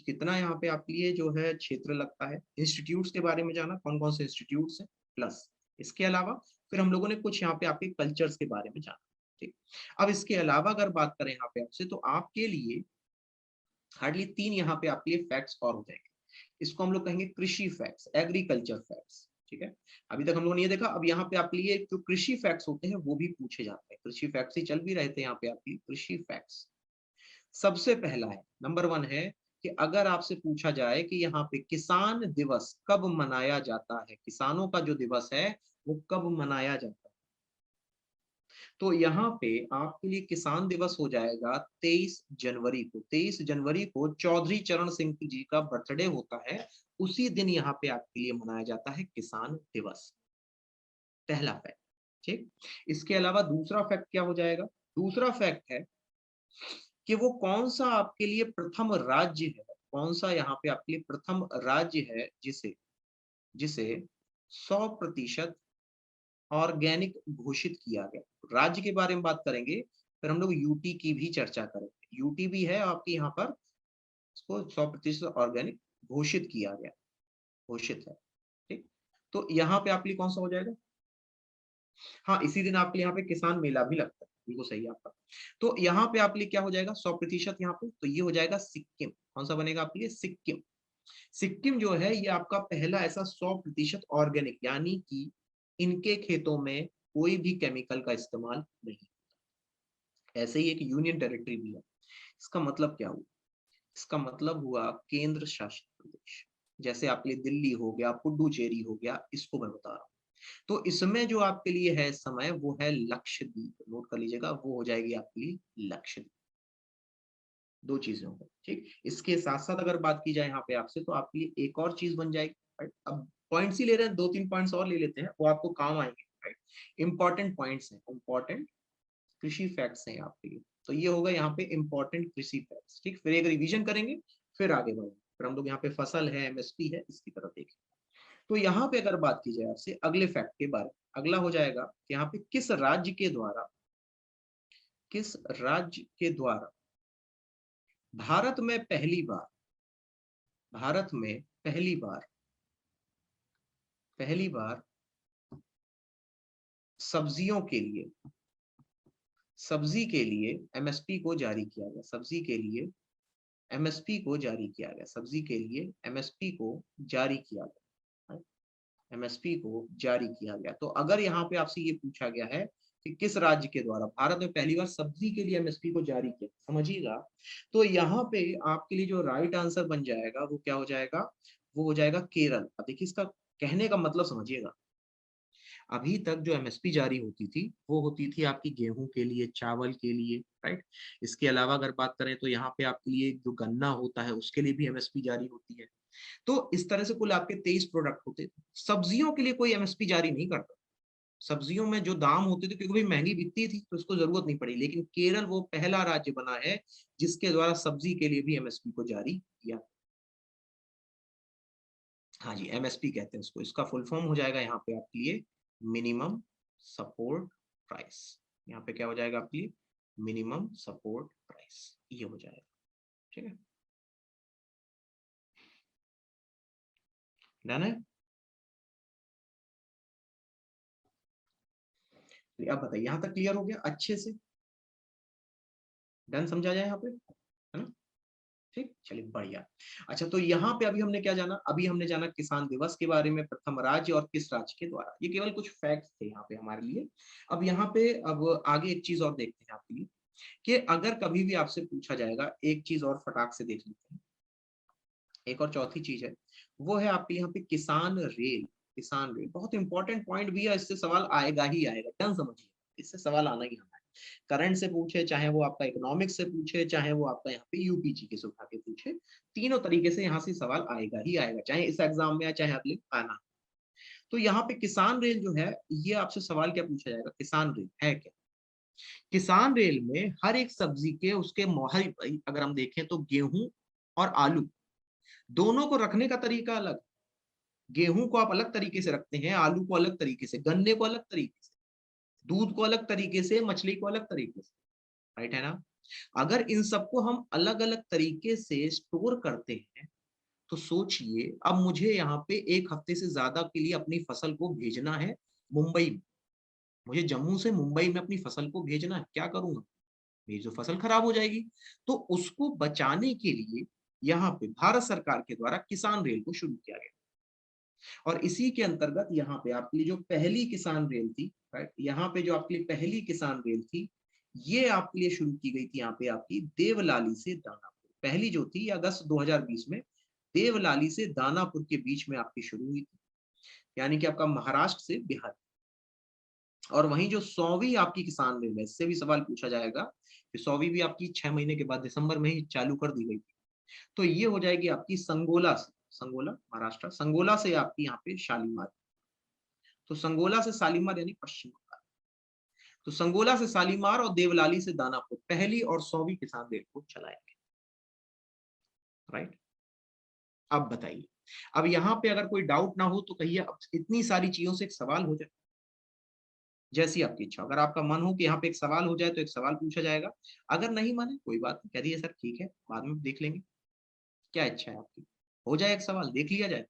कितना यहाँ पे आपके लिए जो है क्षेत्र लगता है। इंस्टीट्यूट्स के बारे में जाना, कौन कौन से इंस्टीट्यूट्स हैं, प्लस इसके अलावा फिर हम लोगों ने कुछ यहाँ पे आपके कल्चर्स के बारे में जाना, ठीक। अब इसके अलावा अगर बात करें यहाँ पे आपसे, तो आपके लिए हार्डली 3 यहाँ पे आपके लिए फैक्ट्स और हो जाएंगे। इसको हम लोग कहेंगे कृषि फैक्ट्स, एग्रीकल्चर फैक्ट्स, ठीक है। अभी तक हम लोगों ने ये देखा, अब यहाँ पे आपके लिए जो कृषि फैक्ट्स होते हैं वो भी पूछे जाते हैं। कृषि फैक्ट्स ही चल भी रहे थे यहाँ पे आपके कृषि फैक्ट्स। सबसे पहला है, नंबर 1 है कि अगर आपसे पूछा जाए कि यहाँ पे किसान दिवस कब मनाया जाता है, किसानों का जो दिवस है वो कब मनाया जाता है, तो यहाँ पे आपके लिए किसान दिवस हो जाएगा 23 जनवरी को। 23 जनवरी को चौधरी चरण सिंह जी का बर्थडे होता है, उसी दिन यहाँ पे आपके लिए मनाया जाता है किसान दिवस। पहला फैक्ट। ठीक, इसके अलावा दूसरा फैक्ट क्या हो जाएगा? दूसरा फैक्ट है कि वो कौन सा आपके लिए प्रथम राज्य है, कौन सा यहाँ पे आपके लिए प्रथम राज्य है जिसे जिसे 100% ऑर्गेनिक घोषित किया गया। राज्य के बारे में बात करेंगे, फिर हम लोग यूटी की भी चर्चा करेंगे। यूटी भी है आपकी यहाँ पर, इसको 100% ऑर्गेनिक घोषित किया गया, घोषित है। ठीक, तो यहाँ पे आपके लिए कौन सा हो जाएगा? हाँ, इसी दिन आपके यहाँ पे किसान मेला भी लगता है, बिल्कुल सही है आपका। तो यहाँ पे आपके लिए क्या हो जाएगा 100% यहाँ पे, तो ये हो जाएगा सिक्किम। कौन सा बनेगा आपके लिए? सिक्किम। सिक्किम जो है ये आपका पहला ऐसा 100% ऑर्गेनिक, यानी कि इनके खेतों में कोई भी केमिकल का इस्तेमाल नहीं। ऐसे ही एक यूनियन टेरिटरी भी है। इसका मतलब क्या हुआ? इसका मतलब हुआ केंद्र शासित प्रदेश। जैसे आपके लिए दिल्ली हो गया, पुडुचेरी हो गया, इसको मैं बता रहा हूँ। तो इसमें जो आपके लिए है समय, वो है लक्षद्वीप। नोट कर लीजिएगा, वो हो जाएगी आपके लिए लक्षद्वीप। दो चीजें हो गई। ठीक, इसके साथ साथ अगर बात की जाए यहाँ पे आपसे, तो आपके लिए एक और चीज बन जाएगी। राइट, अब पॉइंट्स ही ले रहे हैं, 2-3 पॉइंट्स और ले लेते हैं, वो आपको काम आएंगे। राइट, इंपॉर्टेंट पॉइंट्स हैं, इंपॉर्टेंट कृषि फैक्ट्स हैं आपके लिए। तो ये होगा यहाँ पे इंपॉर्टेंट कृषि फैक्ट्स। ठीक, फिर एक रिवीजन करेंगे, फिर आगे बढ़ेंगे, फिर हम लोग यहाँ पे फसल है, एमएसपी है, इसकी तरफ देखें। तो यहाँ पे अगर बात की जाए आपसे अगले फैक्ट के बारे में, अगला हो जाएगा कि यहाँ पे किस राज्य के द्वारा भारत में पहली बार भारत में पहली बार सब्जियों के लिए सब्जी के लिए एमएसपी को जारी किया गया। सब्जी के लिए एमएसपी को जारी किया गया। सब्जी के लिए एमएसपी को जारी किया गया। एमएसपी को जारी किया गया। तो अगर यहाँ पे आपसे ये पूछा गया है कि किस राज्य के द्वारा भारत में पहली बार सब्जी के लिए एमएसपी को जारी किया, समझिएगा, तो यहाँ पे आपके लिए जो राइट आंसर बन जाएगा वो क्या हो जाएगा? वो हो जाएगा केरल। अब देखिए इसका कहने का मतलब समझिएगा। अभी तक जो एमएसपी जारी होती थी वो होती थी आपकी गेहूं के लिए, चावल के लिए। राइट, इसके अलावा अगर बात करें तो यहाँ पे आपके लिए जो गन्ना होता है उसके लिए भी एमएसपी जारी होती है। तो इस तरह से कुल आपके 23 प्रोडक्ट होते थे। सब्जियों के लिए कोई एमएसपी जारी नहीं करता। सब्जियों में जो दाम होते थे, क्योंकि भाई महंगी बिकती थी तो उसको जरूरत नहीं पड़ी। लेकिन केरल वो पहला राज्य बना है जिसके द्वारा सब्जी के लिए भी एमएसपी को जारी किया। हाँ जी, एमएसपी कहते हैं इसको। इसका फुल फॉर्म हो जाएगा यहाँ पे आपके लिए मिनिमम सपोर्ट प्राइस। यहाँ पे क्या हो जाएगा आपके लिए? मिनिमम सपोर्ट प्राइस, ये हो जाएगा। ठीक है, डन है। तो आप बताइए, यहाँ तक क्लियर हो गया अच्छे से? डन समझा जाए यहाँ पे, है ना? ठीक, चलिए बढ़िया। अच्छा, तो यहाँ पे अभी हमने क्या जाना? अभी हमने जाना किसान दिवस के बारे में, प्रथम राज्य और किस राज्य के द्वारा। ये केवल कुछ फैक्ट्स थे यहाँ पे हमारे लिए। अब यहाँ पे अब आगे एक चीज और देखते हैं आपके लिए, कि अगर कभी भी आपसे पूछा जाएगा, एक चीज और फटाक से देख लेते हैं। एक और चौथी चीज है, वो है आपके यहाँ पे किसान रेल। किसान रेल बहुत इंपॉर्टेंट पॉइंट भी है, इससे सवाल आएगा ही आएगा, डन समझिए, इससे सवाल आना ही आना है। करंट से पूछे, चाहे वो आपका इकोनॉमिक्स से पूछे, चाहे वो आपका यहाँ पे यूपीजी के से उठा के पूछे, तीनों तरीके से यहाँ से सवाल आएगा ही आएगा, चाहे इस एग्जाम में या चाहे अगले आना। तो यहाँ पे किसान रेल जो है, ये आपसे सवाल क्या पूछा जाएगा? किसान रेल है क्या? किसान रेल में हर एक सब्जी के उसके हर, अगर हम देखें तो गेहूं और आलू दोनों को रखने का तरीका अलग। गेहूं को आप अलग तरीके से रखते हैं, आलू को अलग तरीके से, गन्ने को अलग तरीके से, दूध को अलग तरीके से, मछली को अलग तरीके से। राइट है ना? अगर इन सबको हम अलग अलग तरीके से स्टोर करते हैं, तो सोचिए अब मुझे यहाँ पे एक हफ्ते से ज्यादा के लिए अपनी फसल को भेजना है मुंबई में। मुझे जम्मू से मुंबई में अपनी फसल को भेजना है, क्या करूंगा? मेरी जो फसल खराब हो जाएगी। तो उसको बचाने के लिए यहाँ पे भारत सरकार के द्वारा किसान रेल को शुरू किया गया। और इसी के अंतर्गत यहाँ पे आपके लिए जो पहली किसान रेल थी, राइट, यहाँ पे जो आपके लिए पहली किसान रेल थी, ये आपके लिए शुरू की गई थी यहाँ पे आपकी देवलाली से दानापुर। पहली जो थी अगस्त 2020 में देवलाली से दानापुर के बीच में आपकी शुरू हुई थी, यानी कि आपका महाराष्ट्र से बिहार। और वहीं जो 100वीं आपकी किसान रेल है, इससे भी सवाल पूछा जाएगा कि 100वीं भी आपकी 6 महीने के बाद दिसंबर में ही चालू कर दी गई थी। तो ये हो जाएगी आपकी संगोला से, संगोला महाराष्ट्र, संगोला से आपकी यहाँ पे शालीमार। तो संगोला से शालीमार यानी पश्चिम बंगाल। तो संगोला से शालीमार और देवलाली से दानापुर पहली और 100वीं किसान रेल को चलाएंगे, राइट। अब बताइए, अब यहाँ पे अगर कोई डाउट ना हो तो कहिए, अब इतनी सारी चीजों से एक सवाल हो जाए, जैसी आपकी इच्छा। अगर आपका मन हो कि यहाँ पे एक सवाल हो जाए तो एक सवाल पूछा जाएगा, अगर नहीं माने कोई बात नहीं, कह दिए सर ठीक है बाद में देख लेंगे। क्या इच्छा है आपकी, हो जाए एक सवाल देख लिया जाए।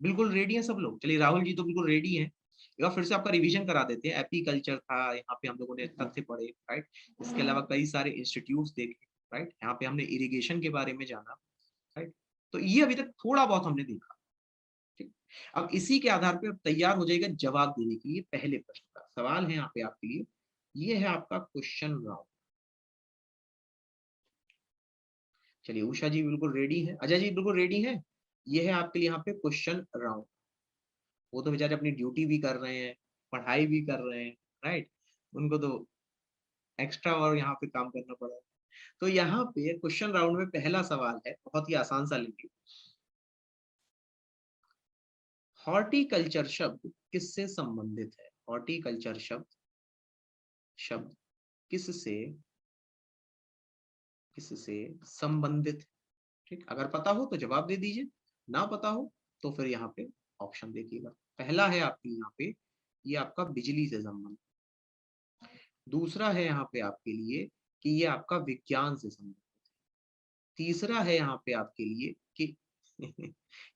बिल्कुल रेडी है सब लोग? चलिए राहुल जी तो बिल्कुल रेडी हैं। एक बार फिर से आपका रिवीजन करा देते हैं। एपीकल्चर था, यहाँ पे हम लोगों ने तथ्य पढ़े, राइट। इसके अलावा कई सारे इंस्टीट्यूट्स देखे, राइट। यहाँ पे हमने इरिगेशन के बारे में जाना, राइट। तो ये अभी तक थोड़ा बहुत हमने देखा, ठीक। अब इसी के आधार पर तैयार हो जाएगा जवाब देने के लिए पहले प्रश्न का। सवाल है यहाँ पे आपके लिए, ये है आपका क्वेश्चन राउंड। चलिए उषा जी बिल्कुल रेडी है, अजय जी बिल्कुल रेडी है। ये है आपके लिए यहाँ पे क्वेश्चन राउंड। वो तो बेचारे अपनी ड्यूटी भी कर रहे हैं, पढ़ाई भी कर रहे हैं, राइट। उनको तो एक्स्ट्रा और यहाँ पे काम करना पड़ा है। तो यहाँ पे क्वेश्चन राउंड में पहला सवाल है, बहुत ही आसान सा लेंगे। हॉर्टिकल्चर शब्द किससे संबंधित है? हॉर्टिकल्चर शब्द शब्द किससे किससे संबंधित है? ठीक, अगर पता हो तो जवाब दे दीजिए, ना पता हो तो फिर यहाँ पे ऑप्शन देखिएगा। पहला है आपकी यहाँ पे, ये आपका बिजली से संबंधित। दूसरा है यहाँ पे आपके लिए कि ये आपका विज्ञान से संबंधित। तीसरा है यहाँ पे आपके लिए कि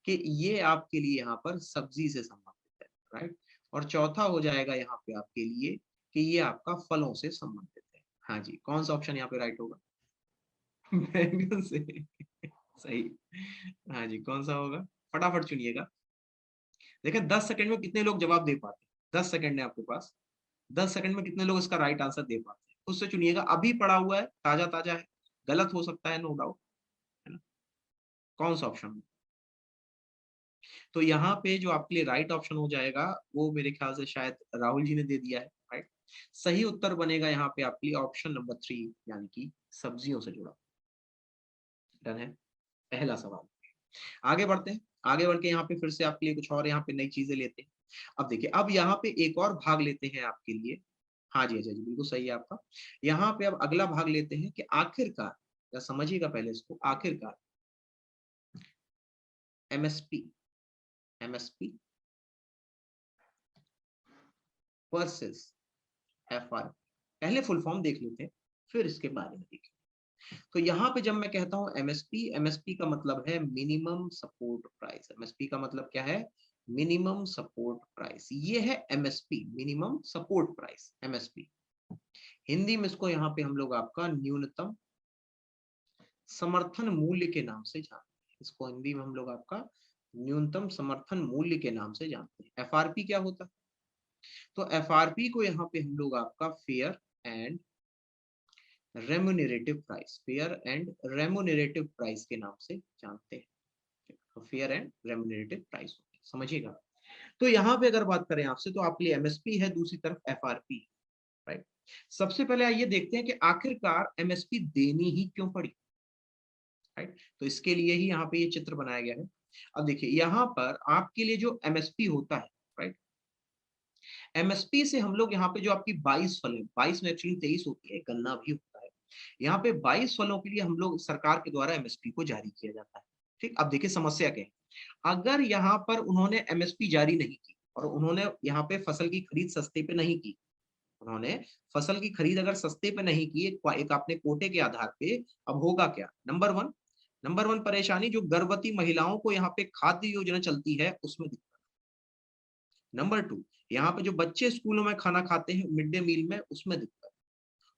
कि ये आपके लिए यहाँ पर सब्जी से संबंधित है, राइट। और चौथा हो जाएगा यहाँ पे आपके लिए कि ये आपका फलों से संबंधित है। हाँ जी, कौन सा ऑप्शन यहाँ पे राइट होगा? बैंगन से सही। हाँ जी, कौन सा होगा? फटाफट चुनिएगा। देखिए 10 सेकंड में कितने लोग जवाब दे पाते हैं? 10 सेकंड है आपके पास, 10 सेकंड में कितने लोग इसका राइट आंसर दे पाते हैं? उससे चुनिएगा, अभी पड़ा हुआ है, ताजा ताजा है, गलत हो सकता है, नो डाउट, है ना। कौन सा ऑप्शन? तो यहाँ पे जो आपके लिए राइट ऑप्शन हो जाएगा वो मेरे ख्याल से शायद राहुल जी ने दे दिया है, राइट। सही उत्तर बनेगा यहाँ पे आपके लिए ऑप्शन नंबर 3, यानी कि सब्जियों से जुड़ा। डन है पहला सवाल। आगे बढ़ते हैं, आगे बढ़ के यहाँ पे फिर से आपके लिए कुछ और यहाँ पे नई चीजें लेते हैं। अब देखिए, अब यहाँ पे एक और भाग लेते हैं आपके लिए। हाँ जी अजय जी बिल्कुल सही है आपका। यहाँ पे अब अगला भाग लेते हैं कि आखिरकार, या समझिएगा पहले इसको, आखिरकार एमएसपी एमएसपी वर्सेस एफआर, पहले फुल फॉर्म देख लेते हैं फिर इसके बारे में देखें। तो यहाँ पे जब मैं कहता हूँ एमएसपी, एमएसपी का मतलब है मिनिमम सपोर्ट प्राइस। एमएसपी का मतलब क्या है? Minimum support price. ये है MSP, minimum support price, MSP. Hindi में इसको यहाँ पे हम लोग आपका न्यूनतम समर्थन मूल्य के नाम से जानते हैं। इसको हिंदी में हम लोग आपका न्यूनतम समर्थन मूल्य के नाम से जानते हैं। एफआरपी क्या होता है? तो एफआरपी को यहाँ पे हम लोग आपका fair and remunerative price, fair and remunerative price के नाम से जानते हैं। तो फेयर एंड रेम्युनरेटिव प्राइस, समझिएगा। तो यहाँ पे अगर बात करें आपसे, तो आपके लिए एमएसपी है, दूसरी तरफ एफआरपी, राइट। सबसे पहले आइए देखते हैं कि आखिरकार एमएसपी देनी ही क्यों पड़ी, राइट। तो इसके लिए ही यहाँ पे ये चित्र बनाया गया है। अब देखिए यहाँ पर आपके लिए जो एमएसपी होता है, राइट, एमएसपी से हम लोग यहाँ पे जो आपकी 22 फल है, 22 में एक्चुअली 23 होती है, गन्ना भी होता है। यहाँ पे 22 फलों के लिए हम लोग सरकार के द्वारा एमएसपी को जारी किया जाता है, ठीक। अब देखिए समस्या क्या है, अगर यहाँ पर उन्होंने एमएसपी जारी नहीं की और उन्होंने यहाँ पे फसल की खरीद सस्ते पे नहीं की, उन्होंने फसल की खरीद अगर सस्ते पे नहीं की, एक आपने कोटे के आधार पे, अब होगा क्या? नंबर वन परेशानी, जो गर्भवती महिलाओं को यहाँ पे खाद्य योजना चलती है उसमें दिक्कत। नंबर 2, यहाँ पे जो बच्चे स्कूलों में खाना खाते हैं मिड डे मील में, उसमें दिक्कत।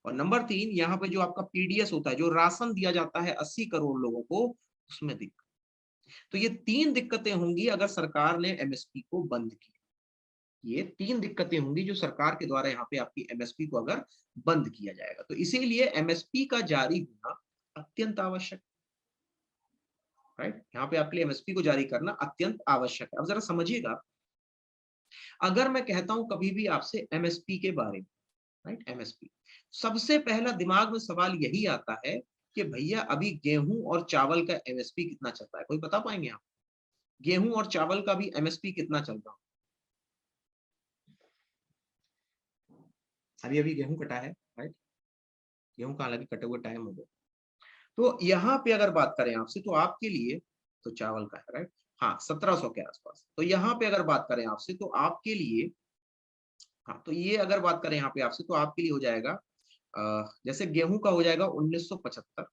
और नंबर 3, यहाँ पे जो आपका पीडीएस होता है, जो राशन दिया जाता है 80 करोड़ लोगों को, उसमें दिक्कत। तो ये 3 दिक्कतें होंगी अगर सरकार ने एमएसपी को बंद किया। ये 3 दिक्कतें होंगी जो सरकार के द्वारा यहाँ पे आपकी एमएसपी को अगर बंद किया जाएगा। तो इसीलिए एमएसपी का जारी होना अत्यंत आवश्यक। राइट। यहाँ पे आपके लिए एमएसपी को जारी करना अत्यंत आवश्यक है। अब जरा समझिएगा, अगर मैं कहता हूं कभी भी आपसे एमएसपी के बारे में, राइट, एमएसपी, सबसे पहला दिमाग में सवाल यही आता है कि भैया अभी गेहूं और चावल का एमएसपी कितना चल रहा है? कोई बता पाएंगे आप? गेहूं और चावल का भी एमएसपी कितना चल रहा है? अभी अभी गेहूं कटा है, राइट, गेहूं का हालांकि कटे हुए टाइम हो गया। तो यहाँ पे अगर बात करें आपसे तो आपके लिए, तो चावल का है, राइट, हाँ 1700 के आसपास। तो यहाँ पे अगर बात करें आपसे तो आपके लिए, हाँ तो ये अगर बात करें यहाँ पे आपसे तो आपके लिए हो जाएगा जैसे गेहूं का हो जाएगा 1975,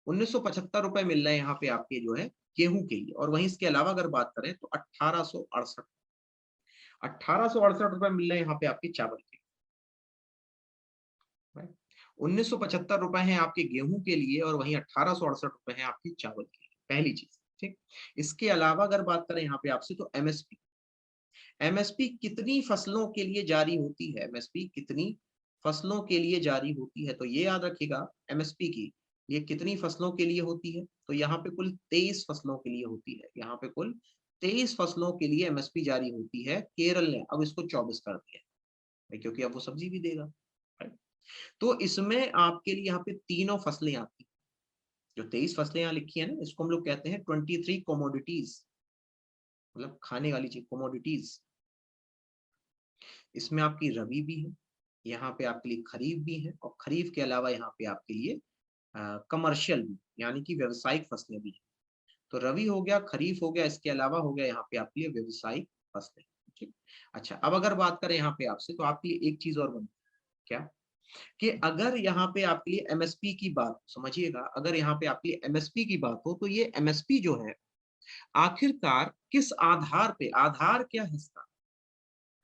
1975 रुपए मिल रहे हैं यहाँ पे आपके जो है गेहूं के लिए। और वहीं इसके अलावा अगर बात करें तो 1868, 1868 रुपए मिल रहे हैं यहाँ पे आपके चावल के, राइट। 1975 रुपए हैं आपके गेहूं के लिए और वहीं 1868 रुपए हैं आपके चावल के लिए, पहली चीज, ठीक। इसके अलावा अगर बात करें यहाँ पे आपसे तो एमएसपी, एमएसपी कितनी फसलों के लिए जारी होती है, एमएसपी कितनी फसलों के लिए जारी होती है, तो ये याद रखिएगा एमएसपी की ये कितनी फसलों के लिए होती है, तो यहाँ पे कुल 23 फसलों के लिए होती है। यहाँ पे कुल 23 फसलों के लिए एमएसपी जारी होती है। केरल ने अब इसको 24 कर दिया है क्योंकि अब वो सब्जी भी देगा, राइट। तो इसमें आपके लिए यहाँ पे तीनों फसलें आती हैं। जो 23 फसलें यहाँ लिखी है ना, इसको हम लोग कहते हैं 23 कोमोडिटीज, मतलब खाने वाली चीज, कोमोडिटीज। इसमें आपकी रबी भी है, यहाँ पे आपके लिए खरीफ भी है, और खरीफ के अलावा यहाँ पे आपके लिए कमर्शियल भी, यानी कि व्यवसायिक फसलें भी है। तो रबी हो गया, खरीफ हो गया, इसके अलावा हो गया यहाँ पे आपके लिए व्यवसायिक फसलें, ठीक। अच्छा, अब अगर बात करें यहाँ पे आपसे तो आपके लिए एक चीज और बनती है, क्या, कि अगर यहाँ पे आपके लिए एमएसपी की बात, समझिएगा, अगर यहाँ पे आपके लिए एमएसपी की बात हो तो ये एमएसपी जो है आखिरकार किस आधार पे, आधार क्या है इसका,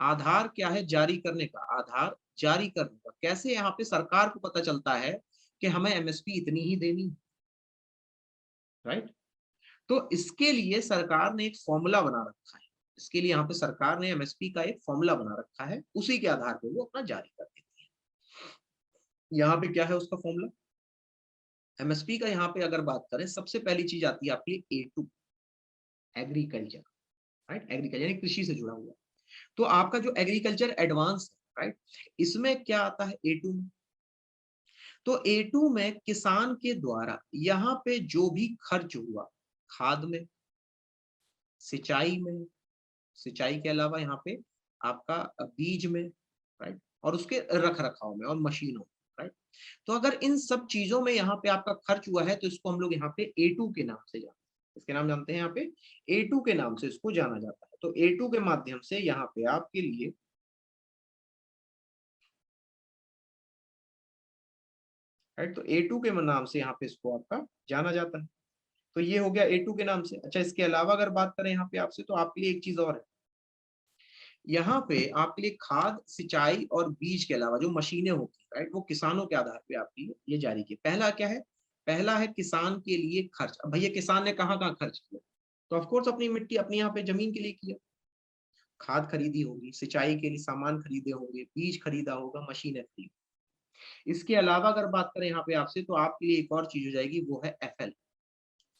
आधार क्या है जारी करने का, आधार जारी करने का, कैसे यहाँ पे सरकार को पता चलता है कि हमें एमएसपी इतनी ही देनी है, राइट। तो इसके लिए सरकार ने एक फॉर्मूला बना रखा है, इसके लिए यहाँ पे सरकार ने एमएसपी का एक फॉर्मूला बना रखा है, उसी के आधार पर वो अपना जारी कर देती है। यहाँ पे क्या है उसका फॉर्मूला, एमएसपी का यहाँ पे अगर बात करें सबसे पहली चीज आती है आपकी A2, एग्रीकल्चर, राइट, एग्रीकल्चर यानी कृषि से जुड़ा हुआ। तो आपका जो एग्रीकल्चर एडवांस, राइट, इसमें क्या आता है A2 में, तो A2 में किसान के द्वारा यहाँ पे जो भी खर्च हुआ, खाद में, सिंचाई में, सिंचाई के अलावा यहाँ पे आपका बीज में, राइट, और उसके रख रखाव में और मशीनों, राइट। तो अगर इन सब चीजों में यहाँ पे आपका खर्च हुआ है तो इसको हम लोग यहाँ पे A2 के नाम से जानते हैं, इसके नाम जानते हैं यहाँ पे A2 के नाम से इसको जाना जाता है। तो A2 के माध्यम से यहाँ पे आपके लिए, राइट, तो A2 के नाम से यहाँ पे इसको आपका जाना जाता है। तो ये हो गया A2 के नाम से। अच्छा, इसके अलावा अगर बात करें यहाँ पे आपसे तो आपके लिए एक चीज और है, यहाँ पे आपके लिए खाद, सिंचाई और बीज के अलावा जो मशीनें होती है, राइट, वो किसानों के आधार पे आपकी ये जारी की। पहला क्या है, पहला है किसान के लिए खर्च। अब भैया किसान ने कहाँ कहाँ खर्च किया, तो ऑफकोर्स अपनी मिट्टी, अपनी यहाँ पे जमीन के लिए किया, खाद खरीदी होगी, सिंचाई के लिए सामान खरीदे होंगे, बीज खरीदा होगा, मशीनें खरीदी। इसके अलावा अगर बात करें यहाँ पे आपसे तो आपके लिए एक और चीज हो जाएगी, वो है FL,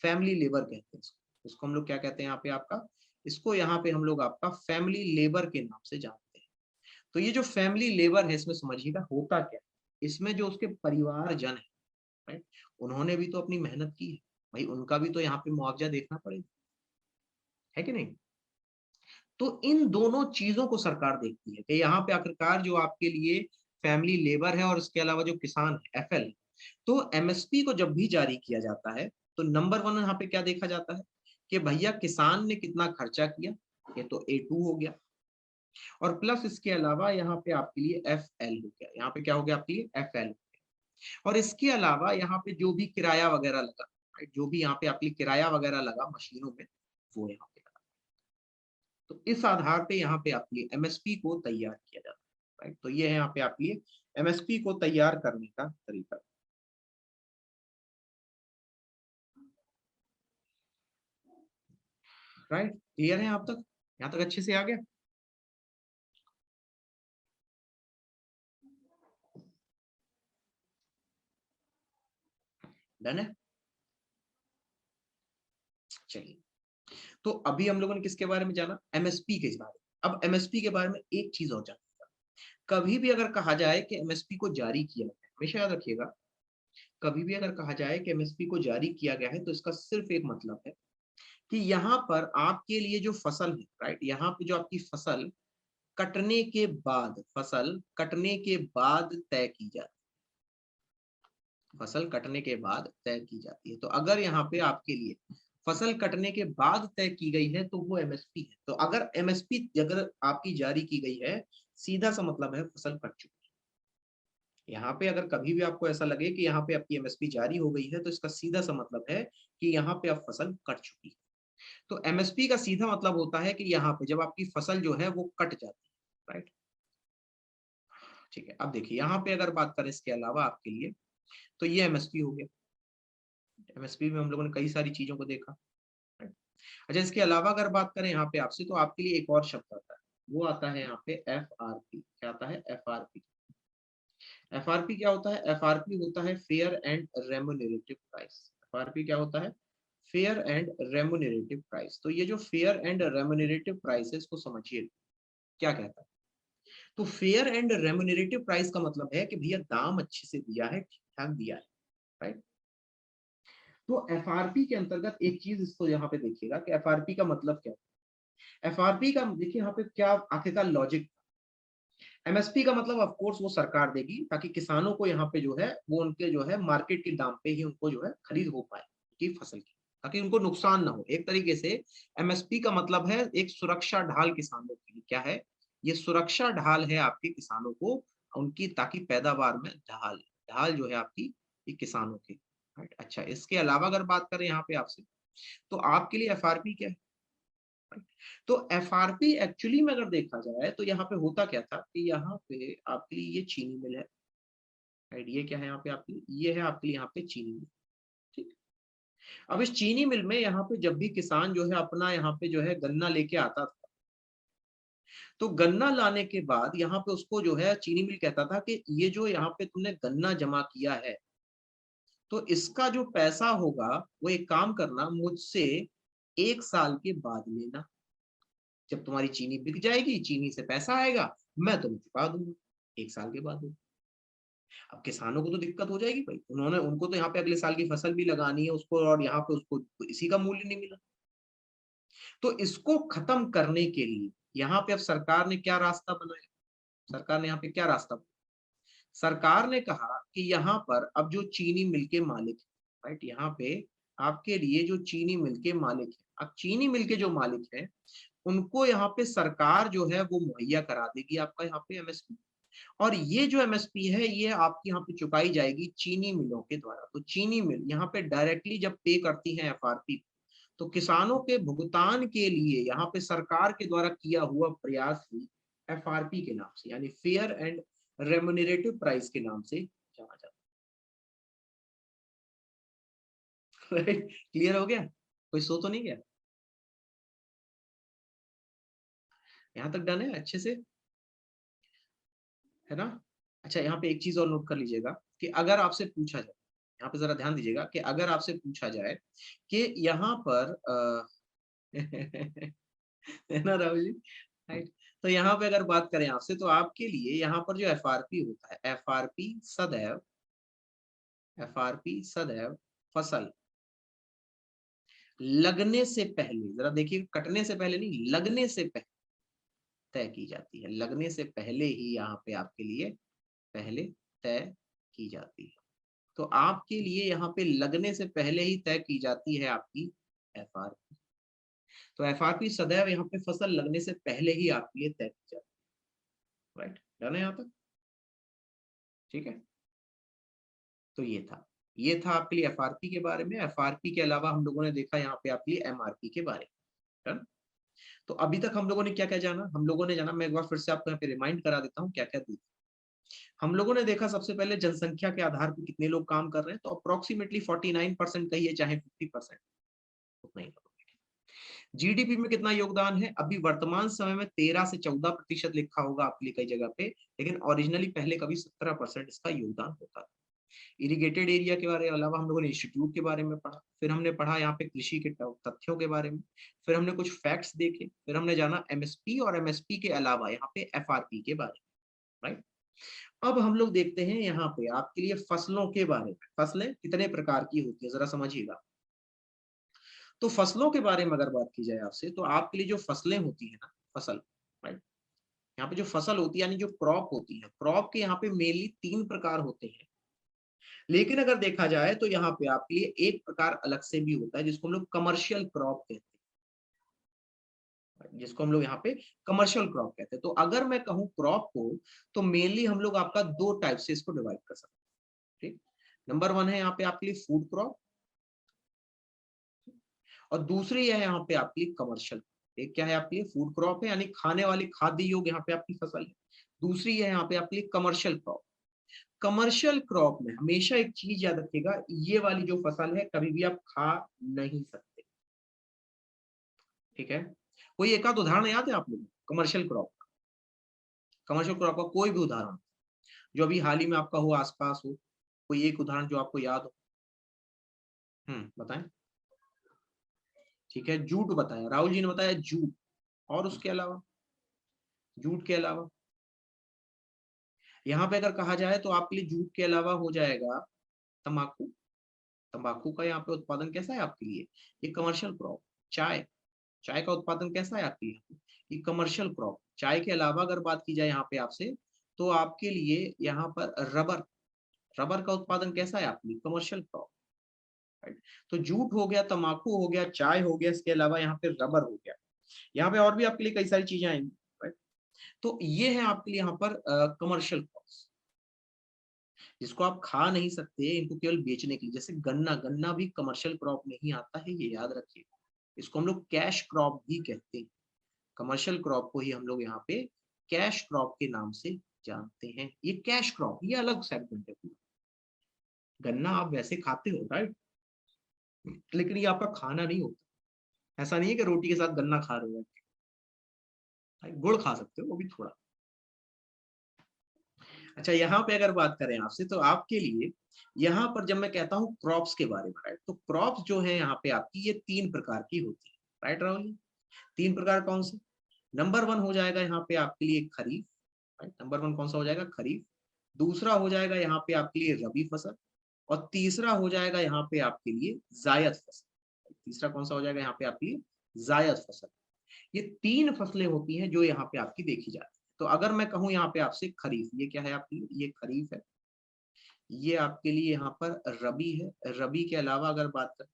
फैमिली लेबर कहते हैं इसको। इसको हम लोग क्या कहते हैं यहाँ पे आपका, इसको यहाँ पे हम लोग आपका फैमिली लेबर के नाम से जानते हैं। तो ये जो फैमिली लेबर है इसमें समझिएगा होता क्या है, इसमें जो उसके परिवारजन है, राइट, उन्होंने भी तो अपनी मेहनत की है, भाई उनका भी तो यहाँ पे मुआवजा देखना पड़ेगा, है कि नहीं। तो इन दोनों चीजों को सरकार देखती है कि यहाँ पे आखिरकार जो आपके लिए फैमिली लेबर है और इसके अलावा जो किसान है FL, तो एमएसपी को जब भी जारी किया जाता है तो नंबर वन यहाँ पे क्या देखा जाता है कि भैया किसान ने कितना खर्चा किया, ये तो A2 हो गया, और प्लस इसके अलावा यहाँ पे आपके लिए FL हो गया, यहाँ पे क्या हो गया आपके लिए FL, और इसके अलावा यहाँ पे जो भी किराया वगैरह लगा, right, जो भी यहाँ पे आपके लिए किराया वगैरह लगा मशीनों में, वो यहाँ पे लगा। तो इस आधार पे यहाँ पे आपके लिए एमएसपी को तैयार किया जाता है, राइट। तो ये है यहाँ पे आपके लिए एमएसपी को तैयार करने का तरीका, राइट। क्लियर है आप तक, यहाँ तक अच्छे से आ गया। डन है। चलिए, तो अभी हम लोगों ने किसके बारे में जाना, एमएसपी के बारे में। अब एमएसपी के बारे में एक चीज और जानिएगा, कभी भी अगर कहा जाए कि एमएसपी को जारी किया है, हमेशा याद रखिएगा, कभी भी अगर कहा जाए कि एमएसपी को जारी किया गया है तो इसका सिर्फ एक मतलब है कि यहाँ पर आपके लिए जो फसल है, राइट, यहाँ पे जो आपकी फसल कटने के बाद, फसल कटने के बाद तय की जाती है, फसल कटने के बाद तय की जाती है। तो अगर यहाँ पे आपके लिए फसल कटने के बाद तय की गई है तो वो एमएसपी है। तो अगर एमएसपी अगर आपकी जारी की गई है, सीधा सा मतलब है फसल कट चुकी है। यहाँ पे अगर कभी भी आपको ऐसा लगे कि यहाँ पे आपकी एमएसपी जारी हो गई है तो इसका सीधा सा मतलब है कि यहाँ पे अब फसल कट चुकी है। तो एमएसपी का सीधा मतलब होता है कि यहाँ पे जब आपकी फसल जो है वो कट जाती है, राइट। ठीक है, अब देखिए यहाँ पे अगर बात करें इसके अलावा आपके लिए, तो ये एमएसपी हो गया। एमएसपी में हम लोगों ने कई सारी चीजों को देखा, राइट। अच्छा, इसके अलावा अगर बात करें यहाँ पे आपसे, तो आपके लिए एक और शब्द आता है, वो आता है यहाँ पे एफआरपी। क्या आता है, एफआरपी। एफआरपी क्या होता है, एफआरपी होता है fair and remunerative price. FRP क्या होता है, फेयर एंड रेम्युनरेटिव प्राइस। तो ये जो फेयर एंड रेम्युनरेटिव प्राइस है, इसको समझिए क्या कहता है। तो फेयर एंड रेम्युनरेटिव प्राइस का मतलब है कि भैया दाम अच्छे से दिया है, ठीक ठाक दिया है, राइट। तो एफआरपी के अंतर्गत एक चीज इसको यहाँ पे देखिएगा कि एफआरपी का मतलब क्या है। एफआरपी का देखिए यहाँ पे क्या आखिरकार लॉजिक, एमएसपी का मतलब ऑफ कोर्स वो सरकार देगी ताकि किसानों को यहाँ पे जो है वो उनके जो है मार्केट के दाम पे ही उनको जो है खरीद हो पाए की फसल की, ताकि उनको नुकसान ना हो। एक तरीके से एमएसपी का मतलब है एक सुरक्षा ढाल किसानों के लिए। क्या है, ये सुरक्षा ढाल है आपके किसानों को, उनकी ताकि पैदावार में ढाल, ढाल जो है आपकी ये किसानों की, राइट। अच्छा, इसके अलावा अगर बात करें यहाँ पे आपसे, तो आपके लिए एफआरपी क्या है। तो एफआरपी एक्चुअली में अगर देखा जाए तो यहाँ पे होता क्या था कि यहाँ पे आपके लिए ये चीनी मिल है, राइट। ये क्या है यहाँ पे आपके लिए, ये है आपके लिए यहाँ पे चीनी मिल, ठीक। अब इस चीनी मिल में यहाँ पे जब भी किसान जो है अपना यहाँ पे जो है गन्ना लेके आता था, तो गन्ना लाने के बाद यहाँ पे उसको जो है चीनी मिल कहता था कि ये जो यहाँ पे तुमने गन्ना जमा किया है, तो इसका जो पैसा होगा वो एक काम करना, मुझसे 1 साल के बाद लेना। जब तुम्हारी चीनी बिक जाएगी, चीनी से पैसा आएगा, मैं तुम्हें चुका दूंगा 1 साल के बाद। अब किसानों को तो दिक्कत हो जाएगी भाई, उन्होंने उनको तो यहाँ पे अगले साल की फसल भी लगानी है उसको, और यहाँ पे उसको इसी का मूल्य नहीं मिला। तो इसको खत्म करने के लिए यहाँ पे अब सरकार ने क्या रास्ता बनाया, सरकार ने यहाँ पे क्या रास्ता बनाया? सरकार ने कहा कि यहाँ पर अब जो चीनी मिल के मालिक है, राइट, यहाँ पे आपके लिए जो चीनी मिल के मालिक है, अब चीनी मिल के जो मालिक है उनको यहाँ पे सरकार जो है वो मुहैया करा देगी आपका यहाँ पे एमएसपी। और ये जो एमएसपी है ये आपकी यहाँ पे चुकाई जाएगी चीनी मिलों के द्वारा। तो चीनी मिल यहाँ पे डायरेक्टली जब पे करती है एफआरपी, तो किसानों के भुगतान के लिए यहाँ पे सरकार के द्वारा किया हुआ प्रयास ही एफआरपी के नाम से, यानी फेयर एंड रेम्युनरेटिव प्राइस के नाम से जाना जाता है। क्लियर हो गया, कोई सो तो नहीं गया, यहाँ तक डन है अच्छे से, है ना। अच्छा, यहाँ पे एक चीज और नोट कर लीजिएगा कि अगर आपसे पूछा जाए, यहाँ पे जरा ध्यान दीजिएगा कि अगर आपसे पूछा जाए कि यहाँ पर है ना राहुल जी, राइट। तो यहाँ पे अगर बात करें आपसे, तो आपके लिए यहाँ पर जो एफआरपी होता है, एफआरपी सदैव फसल लगने से पहले, जरा देखिए, कटने से पहले नहीं, लगने से पहले तय की जाती है। लगने से पहले ही यहाँ पे आपके लिए पहले तय की जाती है। तो आपके लिए यहाँ पे लगने से पहले ही तय की जाती है आपकी एफआरपी। तो एफआरपी सदैव यहाँ पे फसल लगने से पहले ही आपके लिए तय की जाती है, राइट। डन है यहाँ तक, ठीक है। तो ये था आपके लिए एफआरपी के बारे में। एफआरपी के अलावा हम लोगों ने देखा यहाँ पे आपके लिए एमआरपी के बारे में, डन। तो अभी तक हम लोगों ने क्या क्या जाना, हम लोगों ने जाना, मैं एक बार फिर से आपको यहाँ पे रिमाइंड करा देता हूँ क्या क्या देखा। हम लोगों ने देखा सबसे पहले जनसंख्या के आधार पर कितने लोग काम कर रहे हैं, तो अप्रोक्सीमेटली 49% कहिए चाहे 50%, उतना ही। जीडीपी में कितना योगदान है, अभी वर्तमान समय में 13 से 14% लिखा होगा आपके लिए कई जगह पे, लेकिन ओरिजिनली पहले कभी 17% इसका योगदान होता था। इरिगेटेड एरिया के बारे में अलावा हम लोगों ने इंस्टीट्यूट के बारे में पढ़ा, फिर हमने पढ़ा यहाँ पे कृषि के तथ्यों के बारे में, फिर हमने कुछ फैक्ट्स देखे, फिर हमने जाना एमएसपी और एमएसपी के अलावा यहाँ पे एफआरपी के बारे में, राइट। अब हम लोग देखते हैं यहाँ पे आपके लिए फसलों के बारे में। फसलें कितने प्रकार की होती है जरा समझिएगा। तो फसलों के बारे में अगर बात की जाए आपसे, तो आपके लिए जो फसलें होती है ना, फसल, राइट, यहाँ पे जो फसल होती है यानी जो क्रॉप होती है, क्रॉप के यहाँ पे मेनली 3 प्रकार होते हैं। लेकिन अगर देखा जाए तो यहाँ पे आपके लिए एक प्रकार अलग से भी होता है जिसको हम लोग कमर्शियल क्रॉप कहते हैं, जिसको हम लोग यहाँ पे कमर्शियल क्रॉप कहते हैं। तो अगर मैं कहूँ क्रॉप को, तो मेनली हम लोग आपका 2 टाइप से इसको डिवाइड कर सकते हैं, ठीक। नंबर 1 है यहाँ पे आपके लिए फूड क्रॉप, और दूसरी है यहाँ पे आपके लिए कमर्शियल। एक क्या है आपके लिए फूड क्रॉप है यानी खाने वाली खाद्य योग यहाँ पे आपकी फसल है। दूसरी है यहाँ पे आपके लिए कमर्शियल क्रॉप। कमर्शियल क्रॉप में हमेशा एक चीज याद रखिएगा, ये वाली जो फसल है कभी भी आप खा नहीं सकते, ठीक है। कोई एक आध उदाहरण याद है आप लोगों को कमर्शियल क्रॉप का? कमर्शियल क्रॉप का कोई भी उदाहरण जो अभी हाल ही में आपका हो, आसपास हो, कोई एक उदाहरण जो आपको याद हो। बताएं। ठीक है, जूट बताया, राहुल जी ने बताया जूट। और उसके अलावा, जूट के अलावा यहाँ पे अगर कहा जाए तो आपके लिए जूट के अलावा हो जाएगा तंबाकू। तंबाकू का यहाँ पे उत्पादन कैसा है आपके लिए? ये कमर्शियल क्रॉप। चाय, चाय का उत्पादन कैसा है आपके लिए? ये कमर्शियल क्रॉप। चाय के अलावा अगर बात की जाए यहाँ पे आपसे, तो आपके लिए यहाँ पर रबर, रबर का उत्पादन कैसा है आपके लिए? Commercial crop, right. तो जूट हो गया, तंबाकू हो गया, चाय हो गया, इसके अलावा यहाँ पे रबर हो गया। यहाँ पे और भी आपके लिए कई सारी चीजें आएंगी, राइट। तो ये है आपके लिए यहाँ पर कमर्शियल क्रॉप्स, जिसको आप खा नहीं सकते, इनको केवल बेचने के लिए। जैसे गन्ना, गन्ना भी कमर्शियल क्रॉप में ही आता है, ये याद रखिए। इसको हम लोग कैश क्रॉप भी कहते हैं। कमर्शियल क्रॉप को ही हम लोग यहाँ पे कैश क्रॉप के नाम से जानते हैं। ये कैश क्रॉप, ये अलग सेगमेंट है पूरा। गन्ना आप वैसे खाते हो, राइट, लेकिन ये आपका खाना नहीं होता। ऐसा नहीं है कि रोटी के साथ गन्ना खा रहे हो, गुड़ खा सकते हो वो भी थोड़ा। अच्छा, यहाँ पे अगर बात करें आपसे, तो आपके लिए यहाँ पर जब मैं कहता हूँ क्रॉप्स के बारे में, राइट, तो क्रॉप्स जो है यहाँ पे आपकी ये 3 प्रकार की होती है, राइट राहुल जी? 3 प्रकार कौन से? नंबर 1 हो जाएगा यहाँ पे आपके लिए खरीफ, राइट। नंबर 1 कौन सा हो जाएगा? खरीफ। दूसरा हो जाएगा यहाँ पे आपके लिए रबी फसल, और तीसरा हो जाएगा यहाँ पे आपके लिए जायद फसल। तीसरा कौन सा हो जाएगा यहाँ पे आपके लिए? जायद फसल। ये 3 फसलें होती हैं जो यहाँ पे आपकी देखी जाती है। तो अगर मैं कहूँ यहाँ पे आपसे खरीफ, ये क्या है आपके लिए? ये खरीफ है। ये आपके लिए यहाँ पर रबी है। रबी के अलावा अगर बात करें,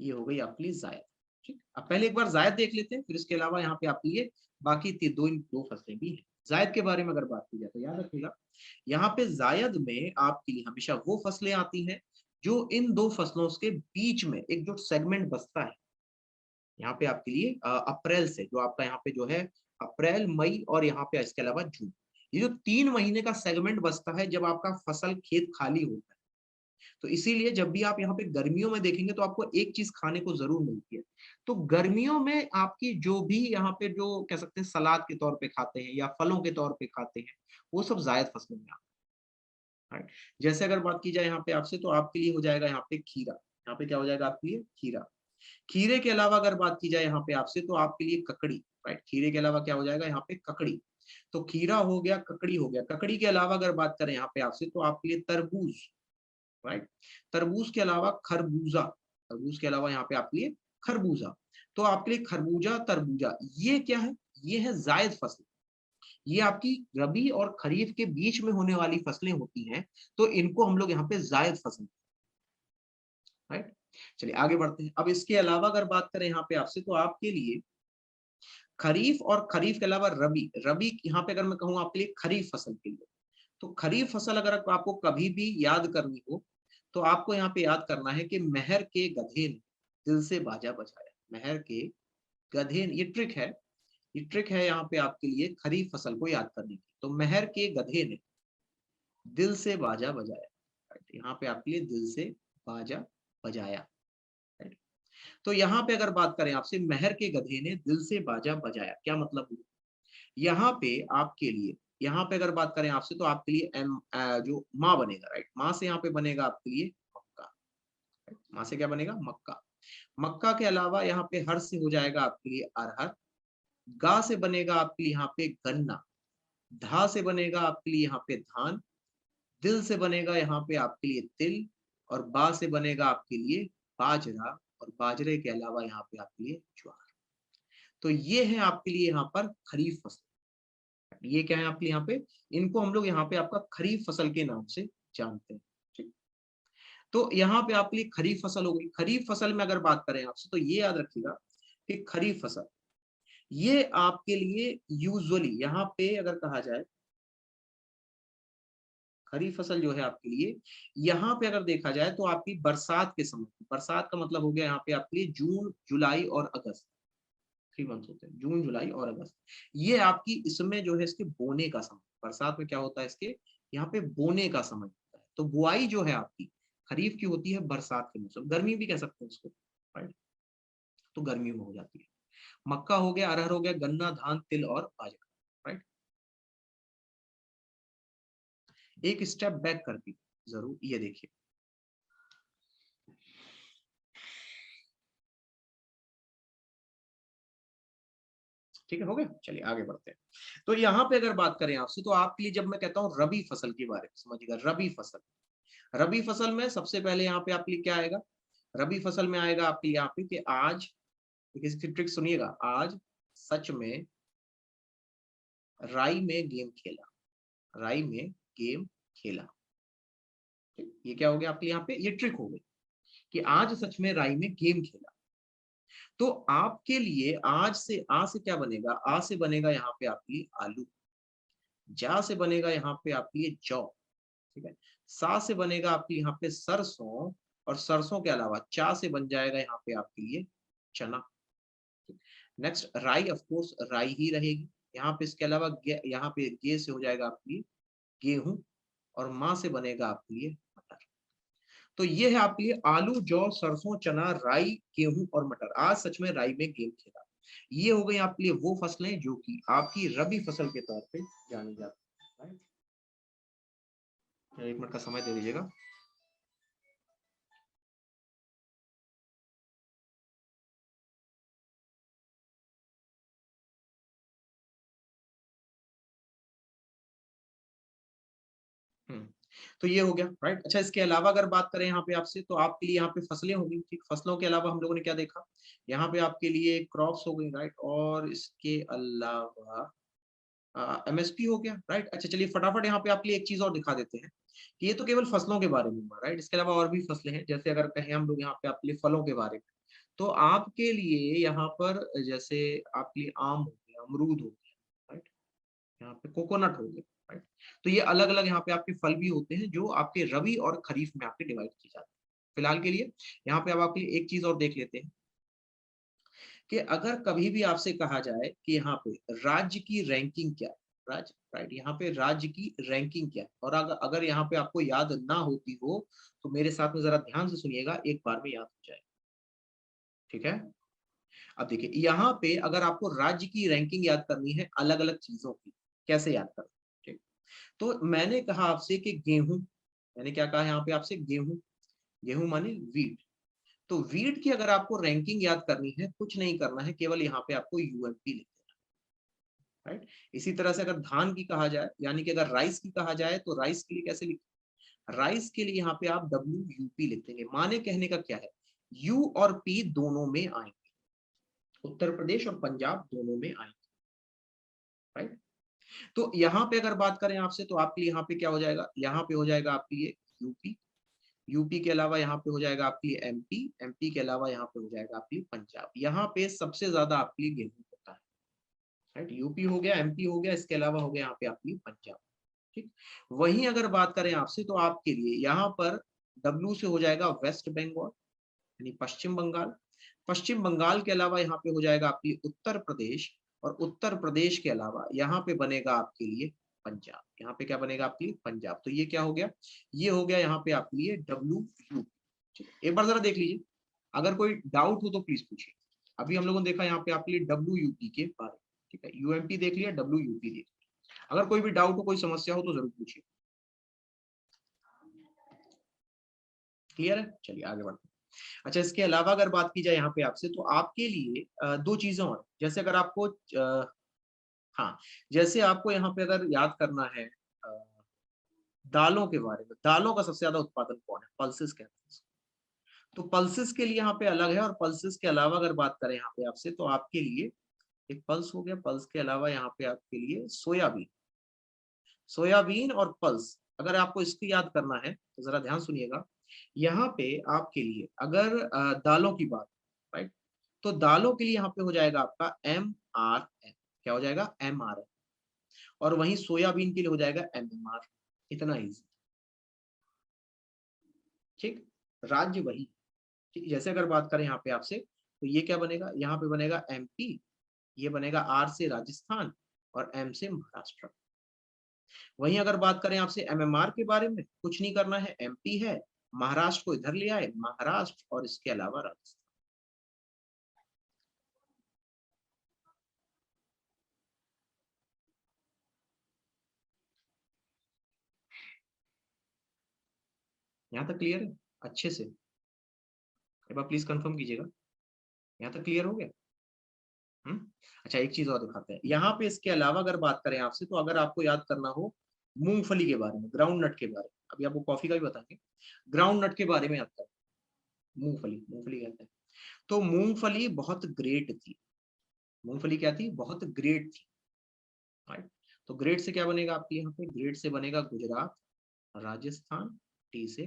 ये हो गई आपके लिए जायद, ठीक। अब पहले एक बार जायद देख लेते हैं, फिर इसके अलावा यहाँ पे आपके लिए बाकी दो फसलें भी हैं। जायद के बारे में अगर बात की जाए तो याद रखिएगा, यहाँ पे जायद में आपके लिए हमेशा वो फसलें आती हैं जो इन 2 फसलों के बीच में एक जो सेगमेंट बसता है। यहाँ पे आपके लिए अप्रैल से जो आपका यहाँ पे जो है अप्रैल, मई और यहाँ पे इसके अलावा जून, ये जो 3 महीने का सेगमेंट बसता है जब आपका फसल खेत खाली होता है। तो इसीलिए जब भी आप यहाँ पे गर्मियों में देखेंगे तो आपको एक चीज खाने को जरूर मिलती है। तो गर्मियों में आपकी जो भी यहाँ पे जो कह सकते हैं सलाद के तौर पे खाते हैं या फलों के तौर पे खाते हैं, वो सब जायद फसलों में आता है, राइट। जैसे अगर बात की जाए यहाँ पे आपसे, तो आपके लिए हो जाएगा यहाँ पे खीरा। यहाँ पे क्या हो जाएगा आपके लिए? खीरा। खीरे के अलावा अगर बात की जाए यहाँ पे आपसे, तो आपके लिए ककड़ी, राइट। खीरे के अलावा क्या हो जाएगा यहाँ पे? ककड़ी। तो खीरा हो गया, ककड़ी हो गया। ककड़ी के अलावा अगर बात करें यहाँ पे आपसे, तो आपके लिए तरबूज, राइट। तरबूज के अलावा खरबूजा। तरबूज के अलावा यहाँ पे आपके लिए खरबूजा। तो आपके लिए खरबूजा, तरबूजा, ये क्या है? ये है जायद फसल। ये आपकी रबी और खरीफ के बीच में होने वाली फसलें होती हैं, तो इनको हम लोग यहाँ पे जायद फसल, राइट। चलिए आगे बढ़ते हैं। अब इसके अलावा अगर बात करें यहाँ पे आपसे, तो आपके लिए खरीफ और खरीफ के अलावा रबी। रबी यहाँ पे अगर मैं कहूँ आपके लिए खरीफ फसल के लिए, तो खरीफ फसल अगर आपको कभी भी याद करनी हो, तो आपको यहाँ पे याद करना है कि मेहर के गधे ने दिल से बाजा बजाया। मेहर के गधे ने, ये ट्रिक है, ये ट्रिक है यहाँ पे आपके लिए खरीफ फसल को याद करने की। तो मेहर के गधे ने दिल से बाजा बजाया, राइट। यहाँ पे आपके लिए दिल से बाजा बजाया, राइट। तो यहाँ पे अगर बात करें आपसे, मेहर के गधे ने दिल से बाजा बजाया, क्या मतलब हुआ? यहाँ पे आपके लिए यहाँ पे अगर बात करें आपसे तो आपके लिए जो माँ बनेगा, राइट। माँ से यहाँ पे बनेगा आपके लिए मक्का, राइट? माँ से क्या बनेगा? मक्का। मक्का के अलावा यहाँ पे हर से हो जाएगा आपके लिए अरहर। गा से बनेगा आपके लिए यहाँ पे गन्ना। धा से बनेगा आपके लिए यहाँ पे धान। दिल से बनेगा यहाँ पे आपके लिए तिल। और बा से बनेगा आपके लिए बाजरा। और बाजरे के अलावा यहाँ पे आपके लिए ज्वार। तो ये है आपके लिए यहाँ पर खरीफ फसल। ये क्या है आपके यहाँ पे? इनको हम लोग यहाँ पे आपका खरीफ फसल के नाम से जानते हैं, ठीक। तो यहाँ पे आपके लिए खरीफ फसल हो गई। खरीफ फसल में अगर बात करें आपसे तो ये याद रखिएगा कि खरीफ फसल ये आपके लिए यूजुअली यहाँ पे अगर कहा जाए, खरीफ फसल जो है आपके लिए यहाँ पे अगर देखा जाए तो आपकी बरसात के समय, बरसात का मतलब हो गया यहाँ पे आपके लिए जून, जुलाई और अगस्त। 3 मंथ्स होते हैं, जून, जुलाई और अगस्त। ये आपकी इसमें जो है इसके बोने का समय, बरसात में क्या होता है इसके यहाँ पे बोने का समय होता है। तो बुआई जो है आपकी खरीफ की होती है बरसात के मौसम, गर्मी भी कह सकते हैं इसको, राइट। तो गर्मी में हो जाती है। मक्का हो गया, अरहर हो गया, गन्ना, धान, तिल और बाजरा, राइट। एक स्टेप बैक करके जरूर ये देखिए, ठीक है, हो गया। चलिए आगे बढ़ते हैं। तो यहाँ पे अगर बात करें आपसे तो आपके लिए जब मैं कहता हूँ रबी फसल के बारे में समझिएगा, रबी फसल। रबी फसल में सबसे पहले यहाँ पे आपके लिए क्या आएगा? रबी फसल में आएगा आपके यहाँ पे कि आज, इसकी ट्रिक सुनिएगा, आज सच में राई में गेम खेला। राई में गेम खेला, ये क्या हो गया आपके यहाँ पे? ये ट्रिक हो गई कि आज सच में राई में गेम खेला। तो आपके लिए आज से आ से क्या बनेगा? आ से बनेगा यहाँ पे आपके लिए आलू। जा से बनेगा यहाँ पे आपके लिए जौ, ठीक है। सा से बनेगा आपके यहाँ पे सरसों। और सरसों के अलावा चा से बन जाएगा यहाँ पे आपके लिए चना। नेक्स्ट राई, ऑफ कोर्स राई ही रहेगी यहाँ पे। इसके अलावा यहाँ पे गे से हो जाएगा आपके लिए गेहूं। और माँ से बनेगा आपके लिए मटर। तो ये है आपके लिए आलू, जौ, सरसों, चना, राई, गेहूं और मटर। आज सच में राई में गेम खेला। ये हो गई आपके लिए वो फसलें जो कि आपकी रबी फसल के तौर पे जानी जाती है। 1 मिनट का समय दे दीजिएगा। हम्म, तो ये हो गया, राइट। अच्छा, इसके अलावा अगर बात करें यहाँ पे आपसे तो आपके लिए यहाँ पे फसलें होगी, ठीक। फसलों के अलावा हम लोगों ने क्या देखा? यहाँ पे आपके लिए क्रॉप्स हो गई, राइट। और इसके अलावा एमएसपी हो गया, राइट। अच्छा चलिए फटाफट यहाँ पे आपके लिए एक चीज और दिखा देते हैं कि ये तो केवल फसलों के बारे में हुआ, राइट। इसके अलावा और भी फसलें हैं, जैसे अगर कहें हम लोग यहाँ पे आपके लिए फलों के बारे में, तो आपके लिए यहाँ पर जैसे आपके लिए आम हो गया, अमरूद हो गया, राइट। यहाँ पे कोकोनट हो गया, राइट। तो ये अलग अलग यहाँ पे आपके फल भी होते हैं जो आपके रबी और खरीफ में आपके डिवाइड किए जाते हैं। फिलहाल के लिए यहाँ पे अब आपके लिए एक चीज और देख लेते हैं कि अगर कभी भी आपसे कहा जाए कि यहाँ पे राज्य की रैंकिंग क्या है, राज्य, राइट। यहाँ पे राज्य की रैंकिंग क्या है, और अगर यहाँ पे आपको याद ना होती हो तो मेरे साथ में जरा ध्यान से सुनिएगा, एक बार में याद हो जाए, ठीक है। अब देखिए यहाँ पे अगर आपको राज्य की रैंकिंग याद करनी है अलग अलग चीजों की, कैसे याद करना, ठीक। तो मैंने कहा आपसे कि गेहूं, मैंने क्या कहा यहाँ पे आपसे? गेहूं। गेहूं माने वीट। तो वीट की अगर आपको रैंकिंग याद करनी है, कुछ नहीं करना है, केवल यहाँ पे आपको यूएमपी लिख देना, राइट। इसी तरह से अगर धान की कहा जाए, यानी कि अगर राइस की कहा जाए तो राइस के लिए कैसे लिखें? राइस के लिए यहाँ पे आप डब्ल्यू यूपी लिख देंगे। माने कहने का क्या है? यू और पी दोनों में आएंगे, उत्तर प्रदेश और पंजाब दोनों में आएंगे, राइट। तो यहाँ पे अगर बात करें आपसे तो आपके लिए यहाँ पे क्या हो जाएगा? यहाँ पे हो जाएगा आपके लिए यूपी। यूपी के अलावा यहाँ पे हो जाएगा आपके लिए एमपी। एमपी के अलावा यहाँ पे हो जाएगा आपके लिए पंजाब। यहाँ पे सबसे ज्यादा आपके लिए गेहूं होता है, राइट। यूपी हो गया, एमपी हो गया, इसके अलावा हो गया यहाँ पे आपके लिए पंजाब, ठीक। वहीं अगर बात करें आपसे तो आपके लिए यहाँ पर डब्ल्यू से हो जाएगा वेस्ट बंगाल, यानी पश्चिम बंगाल। पश्चिम बंगाल के अलावा यहाँ पे हो जाएगा आपके लिए उत्तर प्रदेश। और उत्तर प्रदेश के अलावा यहाँ पे बनेगा आपके लिए पंजाब। यहाँ पे क्या बनेगा आपके लिए? पंजाब। तो ये क्या हो गया? ये हो गया यहाँ पे आपके लिए डब्ल्यू यू। एक बार जरा देख लीजिए, अगर कोई डाउट हो तो प्लीज पूछिए। अभी हम लोगों ने देखा यहाँ पे आपके लिए डब्ल्यू यूपी के बारे में, ठीक है। यूएमपी देख लिया, डब्ल्यू यूपी देख लिया। अगर कोई भी डाउट हो, कोई समस्या हो तो जरूर पूछिए। क्लियर है? चलिए आगे बढ़ते हैं। अच्छा, इसके अलावा अगर बात की जाए यहाँ पे आपसे, तो आपके लिए दो चीजें और, जैसे अगर आपको हाँ, जैसे आपको यहाँ पे अगर याद करना है दालों के बारे में, दालों का सबसे ज्यादा उत्पादन कौन है? पल्सेस कहते हैं इसको। तो पल्सेस के लिए यहाँ पे अलग है, और पल्सेस के अलावा अगर बात करें यहाँ पे आपसे, तो आपके लिए एक पल्स हो गया, पल्स के अलावा यहाँ पे आपके लिए सोयाबीन, सोयाबीन और पल्स। अगर आपको इसकी याद करना है तो जरा ध्यान सुनिएगा। यहाँ पे आपके लिए अगर दालों की बात, राइट, तो दालों के लिए यहाँ पे हो जाएगा आपका MRM। क्या हो जाएगा? MRM। और वहीं सोयाबीन के लिए हो जाएगा MMR। इतना इजी। ठीक, राज्य वही। ठीक, जैसे अगर बात करें यहाँ पे आपसे, तो ये क्या बनेगा? यहाँ पे बनेगा MP, ये बनेगा R से राजस्थान, और M से महाराष्ट्र। वहीं अगर बात करें आपसे MMR के बारे में, कुछ नहीं करना है, MP है, महाराष्ट्र को इधर ले आए, महाराष्ट्र, और इसके अलावा राजस्थान। यहाँ तक क्लियर है? अच्छे से एक बार प्लीज कंफर्म कीजिएगा। यहाँ तक क्लियर हो गया? हम्म। अच्छा, एक चीज और दिखाते हैं यहाँ पे। इसके अलावा अगर बात करें आपसे, तो अगर आपको याद करना हो मूंगफली के बारे में, ग्राउंड नट के बारे में, अभी आपको कॉफी का भी बताएंगे, ग्राउंड नट के बारे में याद करें। मूंगफली, मूंगफली कहते हैं। तो मूंगफली बहुत ग्रेट थी। मूंगफली क्या थी? बहुत ग्रेट थी, राइट। तो ग्रेट से क्या बनेगा आपके यहाँ पे? ग्रेट से बनेगा गुजरात, राजस्थान, टी से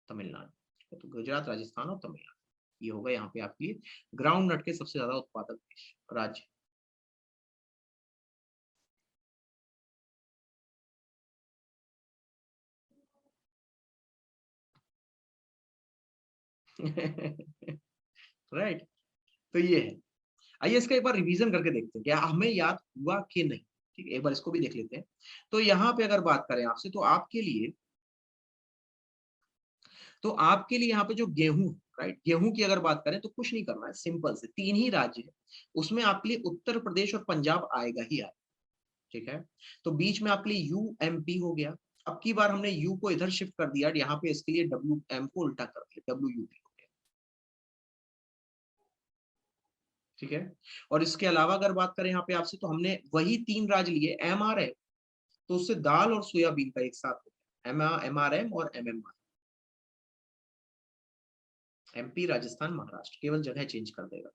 तमिलनाडु। तो गुजरात, राजस्थान और तमिलनाडु, ये होगा यहाँ पे आपके लिए ग्राउंड नट के सबसे ज्यादा उत्पादक देश, राज्य। राइट। तो ये है। आइए इसका एक बार रिवीजन करके देखते हैं, क्या हमें याद हुआ कि नहीं। ठीक है, एक बार इसको भी देख लेते हैं। तो यहाँ पे अगर बात करें आपसे, तो आपके लिए यहाँ पे जो गेहूं, राइट, गेहूं की अगर बात करें तो कुछ नहीं करना है, सिंपल से तीन ही राज्य है, उसमें आपके लिए उत्तर प्रदेश और पंजाब आएगा ही आएगा। ठीक है, तो बीच में आपके लिए UMP हो गया। अब की बार हमने यू को इधर शिफ्ट कर दिया, यहाँ पे इसके लिए WM को उल्टा कर दिया, WUP हो गया। ठीक है, और इसके अलावा अगर बात करें यहाँ पे आपसे, तो हमने वही तीन राज्य लिए, MRM, तो उससे दाल और सोयाबीन का एक साथ हो गया, MRM और MMR। MP, राजस्थान, महाराष्ट्र, केवल जगह चेंज कर देगा।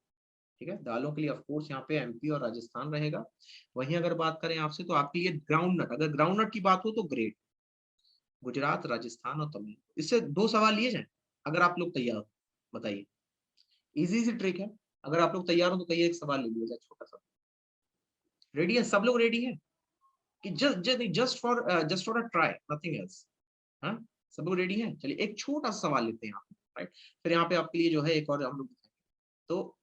ठीक है, दालों के लिए ऑफ कोर्स यहाँ पे MP और राजस्थान रहेगा। वहीं अगर बात करें आपसे, तो आपके लिए ग्राउंड नट, अगर ग्राउंड नट की बात हो तो ग्रेट, गुजरात, राजस्थान और तमिलनाडु। इससे दो सवाल लिए जाए, अगर आप लोग तैयार हो, बताइए। इजी सी ट्रिक है, अगर आप लोग तैयार हो तो कहिए, एक सवाल ले लिया जाए छोटा सा। रेडी है? सब लोग रेडी है कि just for a try, nothing else? हाँ, सब लोग रेडी हैं? चलिए एक छोटा सा सवाल लेते हैं यहाँ पे, राइट। फिर यहाँ पे आपके लिए जो है एक और हम लोग, तो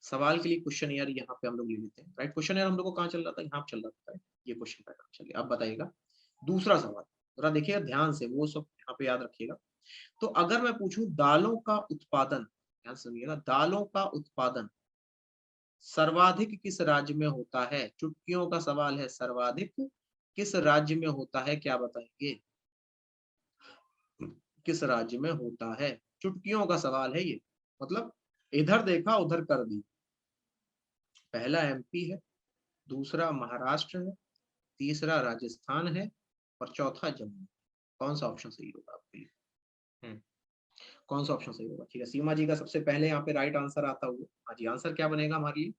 सवाल के लिए क्वेश्चन यार यहाँ पे हम लोग ले लेते हैं, राइट। क्वेश्चन यार हम लोग को कहाँ चल रहा था? यहाँ पे चल रहा था, right? ये क्वेश्चन पैटर्न। चलिए अब बताइएगा दूसरा सवाल, जरा देखिएगा ध्यान से, वो सब यहाँ पे याद रखिएगा। तो अगर मैं पूछूं दालों का उत्पादन, ध्यान सुनिएगा, दालों का उत्पादन सर्वाधिक किस राज्य में होता है? चुटकियों का सवाल है, सर्वाधिक किस राज्य में होता है, क्या बताएंगे? किस राज्य में होता है? चुटकियों का सवाल है ये, मतलब इधर देखा उधर कर दी। पहला MP है, दूसरा महाराष्ट्र है, तीसरा राजस्थान है, और चौथा जम्मू। कौन सा ऑप्शन सही होगा आपके लिए? हम्म, कौन सा ऑप्शन सही होगा? ठीक है, सीमा जी का सबसे पहले यहाँ पे राइट आंसर आता हुआ। हाँ जी, आंसर क्या बनेगा हमारे लिए?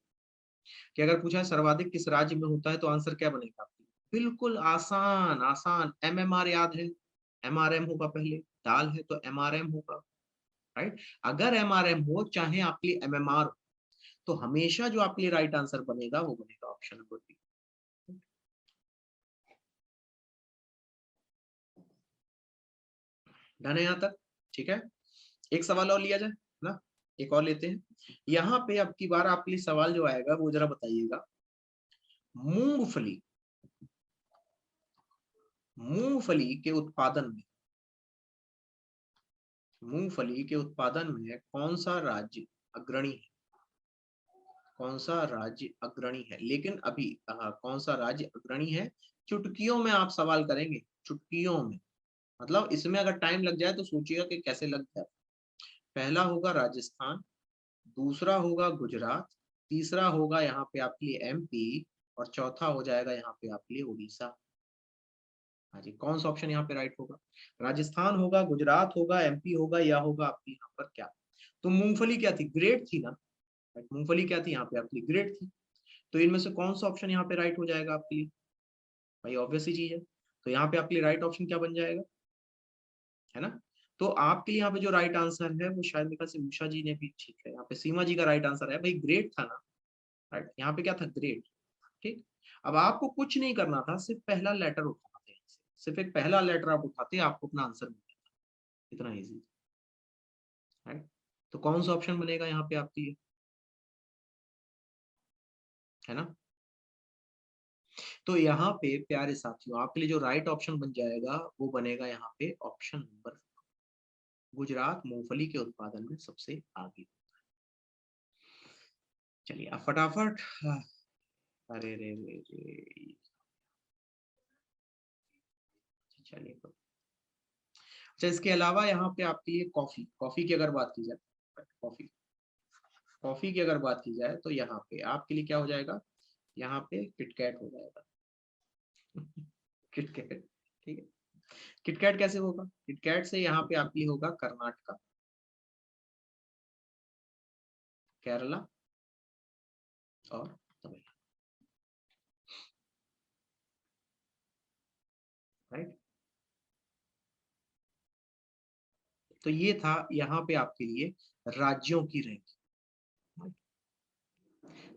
कि अगर पूछा है सर्वाधिक किस राज्य में होता है, तो आंसर क्या बनेगा आपके लिए? बिल्कुल आसान आसान, MMR याद है, MRM होगा पहले, दाल है तो MRM होगा, राइट। अगर MRM हो, चाहे आपके लिए MMR हो, तो हमेशा जो आपके लिए राइट आंसर बनेगा वो बनेगा ऑप्शन नंबर B। डन है यहाँ तक? ठीक है, एक सवाल और लिया जाए ना, एक और लेते हैं। यहाँ पे अब की बार आपके लिए सवाल जो आएगा वो जरा बताइएगा। मूंगफली, मूंगफली के उत्पादन में, मूंगफली के उत्पादन में कौन सा राज्य अग्रणी है? कौन सा राज्य अग्रणी है, लेकिन अभी कौन सा राज्य अग्रणी है, चुटकियों में आप सवाल करेंगे, चुटकियों में, मतलब इसमें अगर टाइम लग जाए तो सोचिएगा कि कैसे लग जाए। पहला होगा राजस्थान, दूसरा होगा गुजरात, तीसरा होगा यहाँ पे आपके लिए एमपी, और चौथा हो जाएगा यहाँ पे आपके लिए उड़ीसा। हाँ जी, कौन सा ऑप्शन यहाँ पे राइट होगा? राजस्थान होगा, गुजरात होगा, एमपी होगा, या होगा आपके यहाँ पर क्या? तो मूंगफली क्या थी? ग्रेट थी ना। मूंगफली क्या थी यहाँ पे आपकी? ग्रेट थी। तो इनमें से कौन सा ऑप्शन यहाँ पे राइट हो जाएगा आपके लिए? भाई ऑब्वियस ही चीज है। तो यहाँ पे आपके लिए राइट ऑप्शन क्या बन जाएगा, है ना? तो आपके लिए यहाँ पे जो राइट आंसर है वो शायद मेरे ख्याल से उषा जी ने भी, ठीक है, यहाँ पे सीमा जी का राइट आंसर है भाई, ग्रेट था ना। राइट, यहाँ पे क्या था? ग्रेट। ठीक। अब आपको कुछ नहीं करना था, सिर्फ पहला लेटर उठाते हैं, सिर्फ एक पहला लेटर आप उठाते, आपको अपना आंसर मिल जाता, इतना इजी। राइट। तो कौन सा ऑप्शन बनेगा यहाँ पे आपके लिए, है ना? तो यहाँ पे प्यारे साथियों आपके लिए जो राइट ऑप्शन बन जाएगा वो बनेगा यहाँ पे ऑप्शन नंबर, गुजरात मूंगफली के उत्पादन में सबसे आगे। चलिए अब फटाफट, अरे रे रे रे, चलिए अच्छा, इसके अलावा यहाँ पे आपके लिए कॉफी, कॉफी की अगर बात की जाए, कॉफी, कॉफी की अगर बात की जाए तो यहाँ पे आपके लिए क्या हो जाएगा? यहाँ पे किटकैट हो जाएगा। किटकैट, ठीक है। किटकैट कैसे होगा? किटकैट से यहाँ पे आपके लिए होगा कर्नाटका, केरला और तमिलनाडु। राइट। तो ये था यहाँ पे आपके लिए राज्यों की रैंकिंग।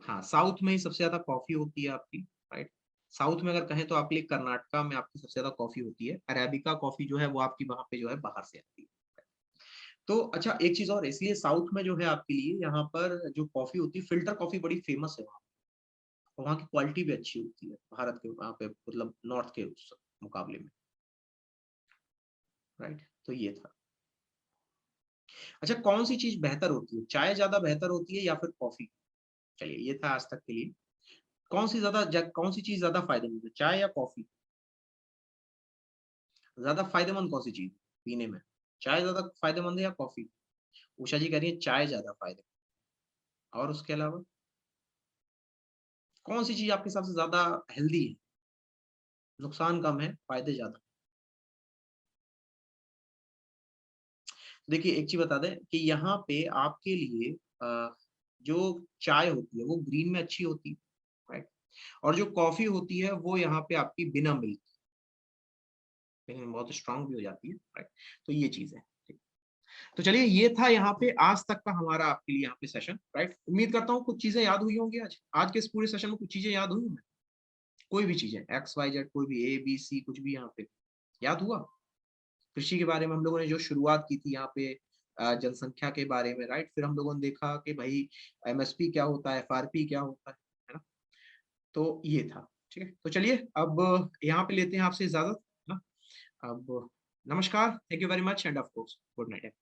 हाँ, साउथ में ही सबसे ज्यादा कॉफी होती है आपकी। राइट। साउथ में अगर कहें तो आपके लिए कर्नाटका में आपकी सबसे ज्यादा कॉफी होती है, अरेबिका कॉफी जो है वो आपकी वहां पे जो है बाहर से आती है। तो अच्छा, एक चीज और, इसलिए साउथ में जो है आपके लिए यहाँ पर जो कॉफी होती है, फिल्टर कॉफी बड़ी फेमस है वहाँ, और वहाँ की क्वालिटी भी अच्छी होती है भारत के वहाँ पे, मतलब नॉर्थ के उस मुकाबले में। राइट। तो ये था। अच्छा, कौन सी चीज बेहतर होती है, चाय ज्यादा बेहतर होती है या फिर कॉफी? चलिए ये था आज तक के लिए। कौन सी चीज ज्यादा फायदेमंद है, चाय या कॉफी? ज्यादा फायदेमंद कौन सी चीज पीने में, चाय ज्यादा फायदेमंद है या कॉफी? उषा जी कह रही है चाय ज्यादा फायदेमंद। और उसके अलावा कौन सी चीज आपके हिसाब से ज्यादा हेल्दी है, नुकसान कम है फायदे ज्यादा? देखिए एक चीज बता दें कि यहाँ पे आपके लिए जो चाय होती है वो ग्रीन में अच्छी होती है। राइट। और जो कॉफी होती है वो यहाँ पे आपकी बिना मिल्क, लेकिन बहुत स्ट्रांग भी हो जाती है। राइट। तो ये चीज है। ठीक। तो चलिए ये था यहाँ पे आज तक का हमारा आपके लिए यहाँ पे सेशन। राइट। उम्मीद करता हूँ कुछ चीजें याद हुई होंगी आज, आज के इस पूरे सेशन में कुछ चीजें याद हुई होंगी, कोई भी चीजें XYZ, कोई भी ABC, कुछ भी यहाँ पे याद हुआ? कृषि के बारे में हम लोगों ने जो शुरुआत की थी यहाँ पे, जनसंख्या के बारे में। राइट। फिर हम लोगों ने देखा कि भाई MSP क्या होता है, FRP क्या होता है ना? तो ये था। ठीक है, तो चलिए अब यहाँ पे लेते हैं आपसे इजाजत, है ना? अब नमस्कार, thank you very much, end of course good night.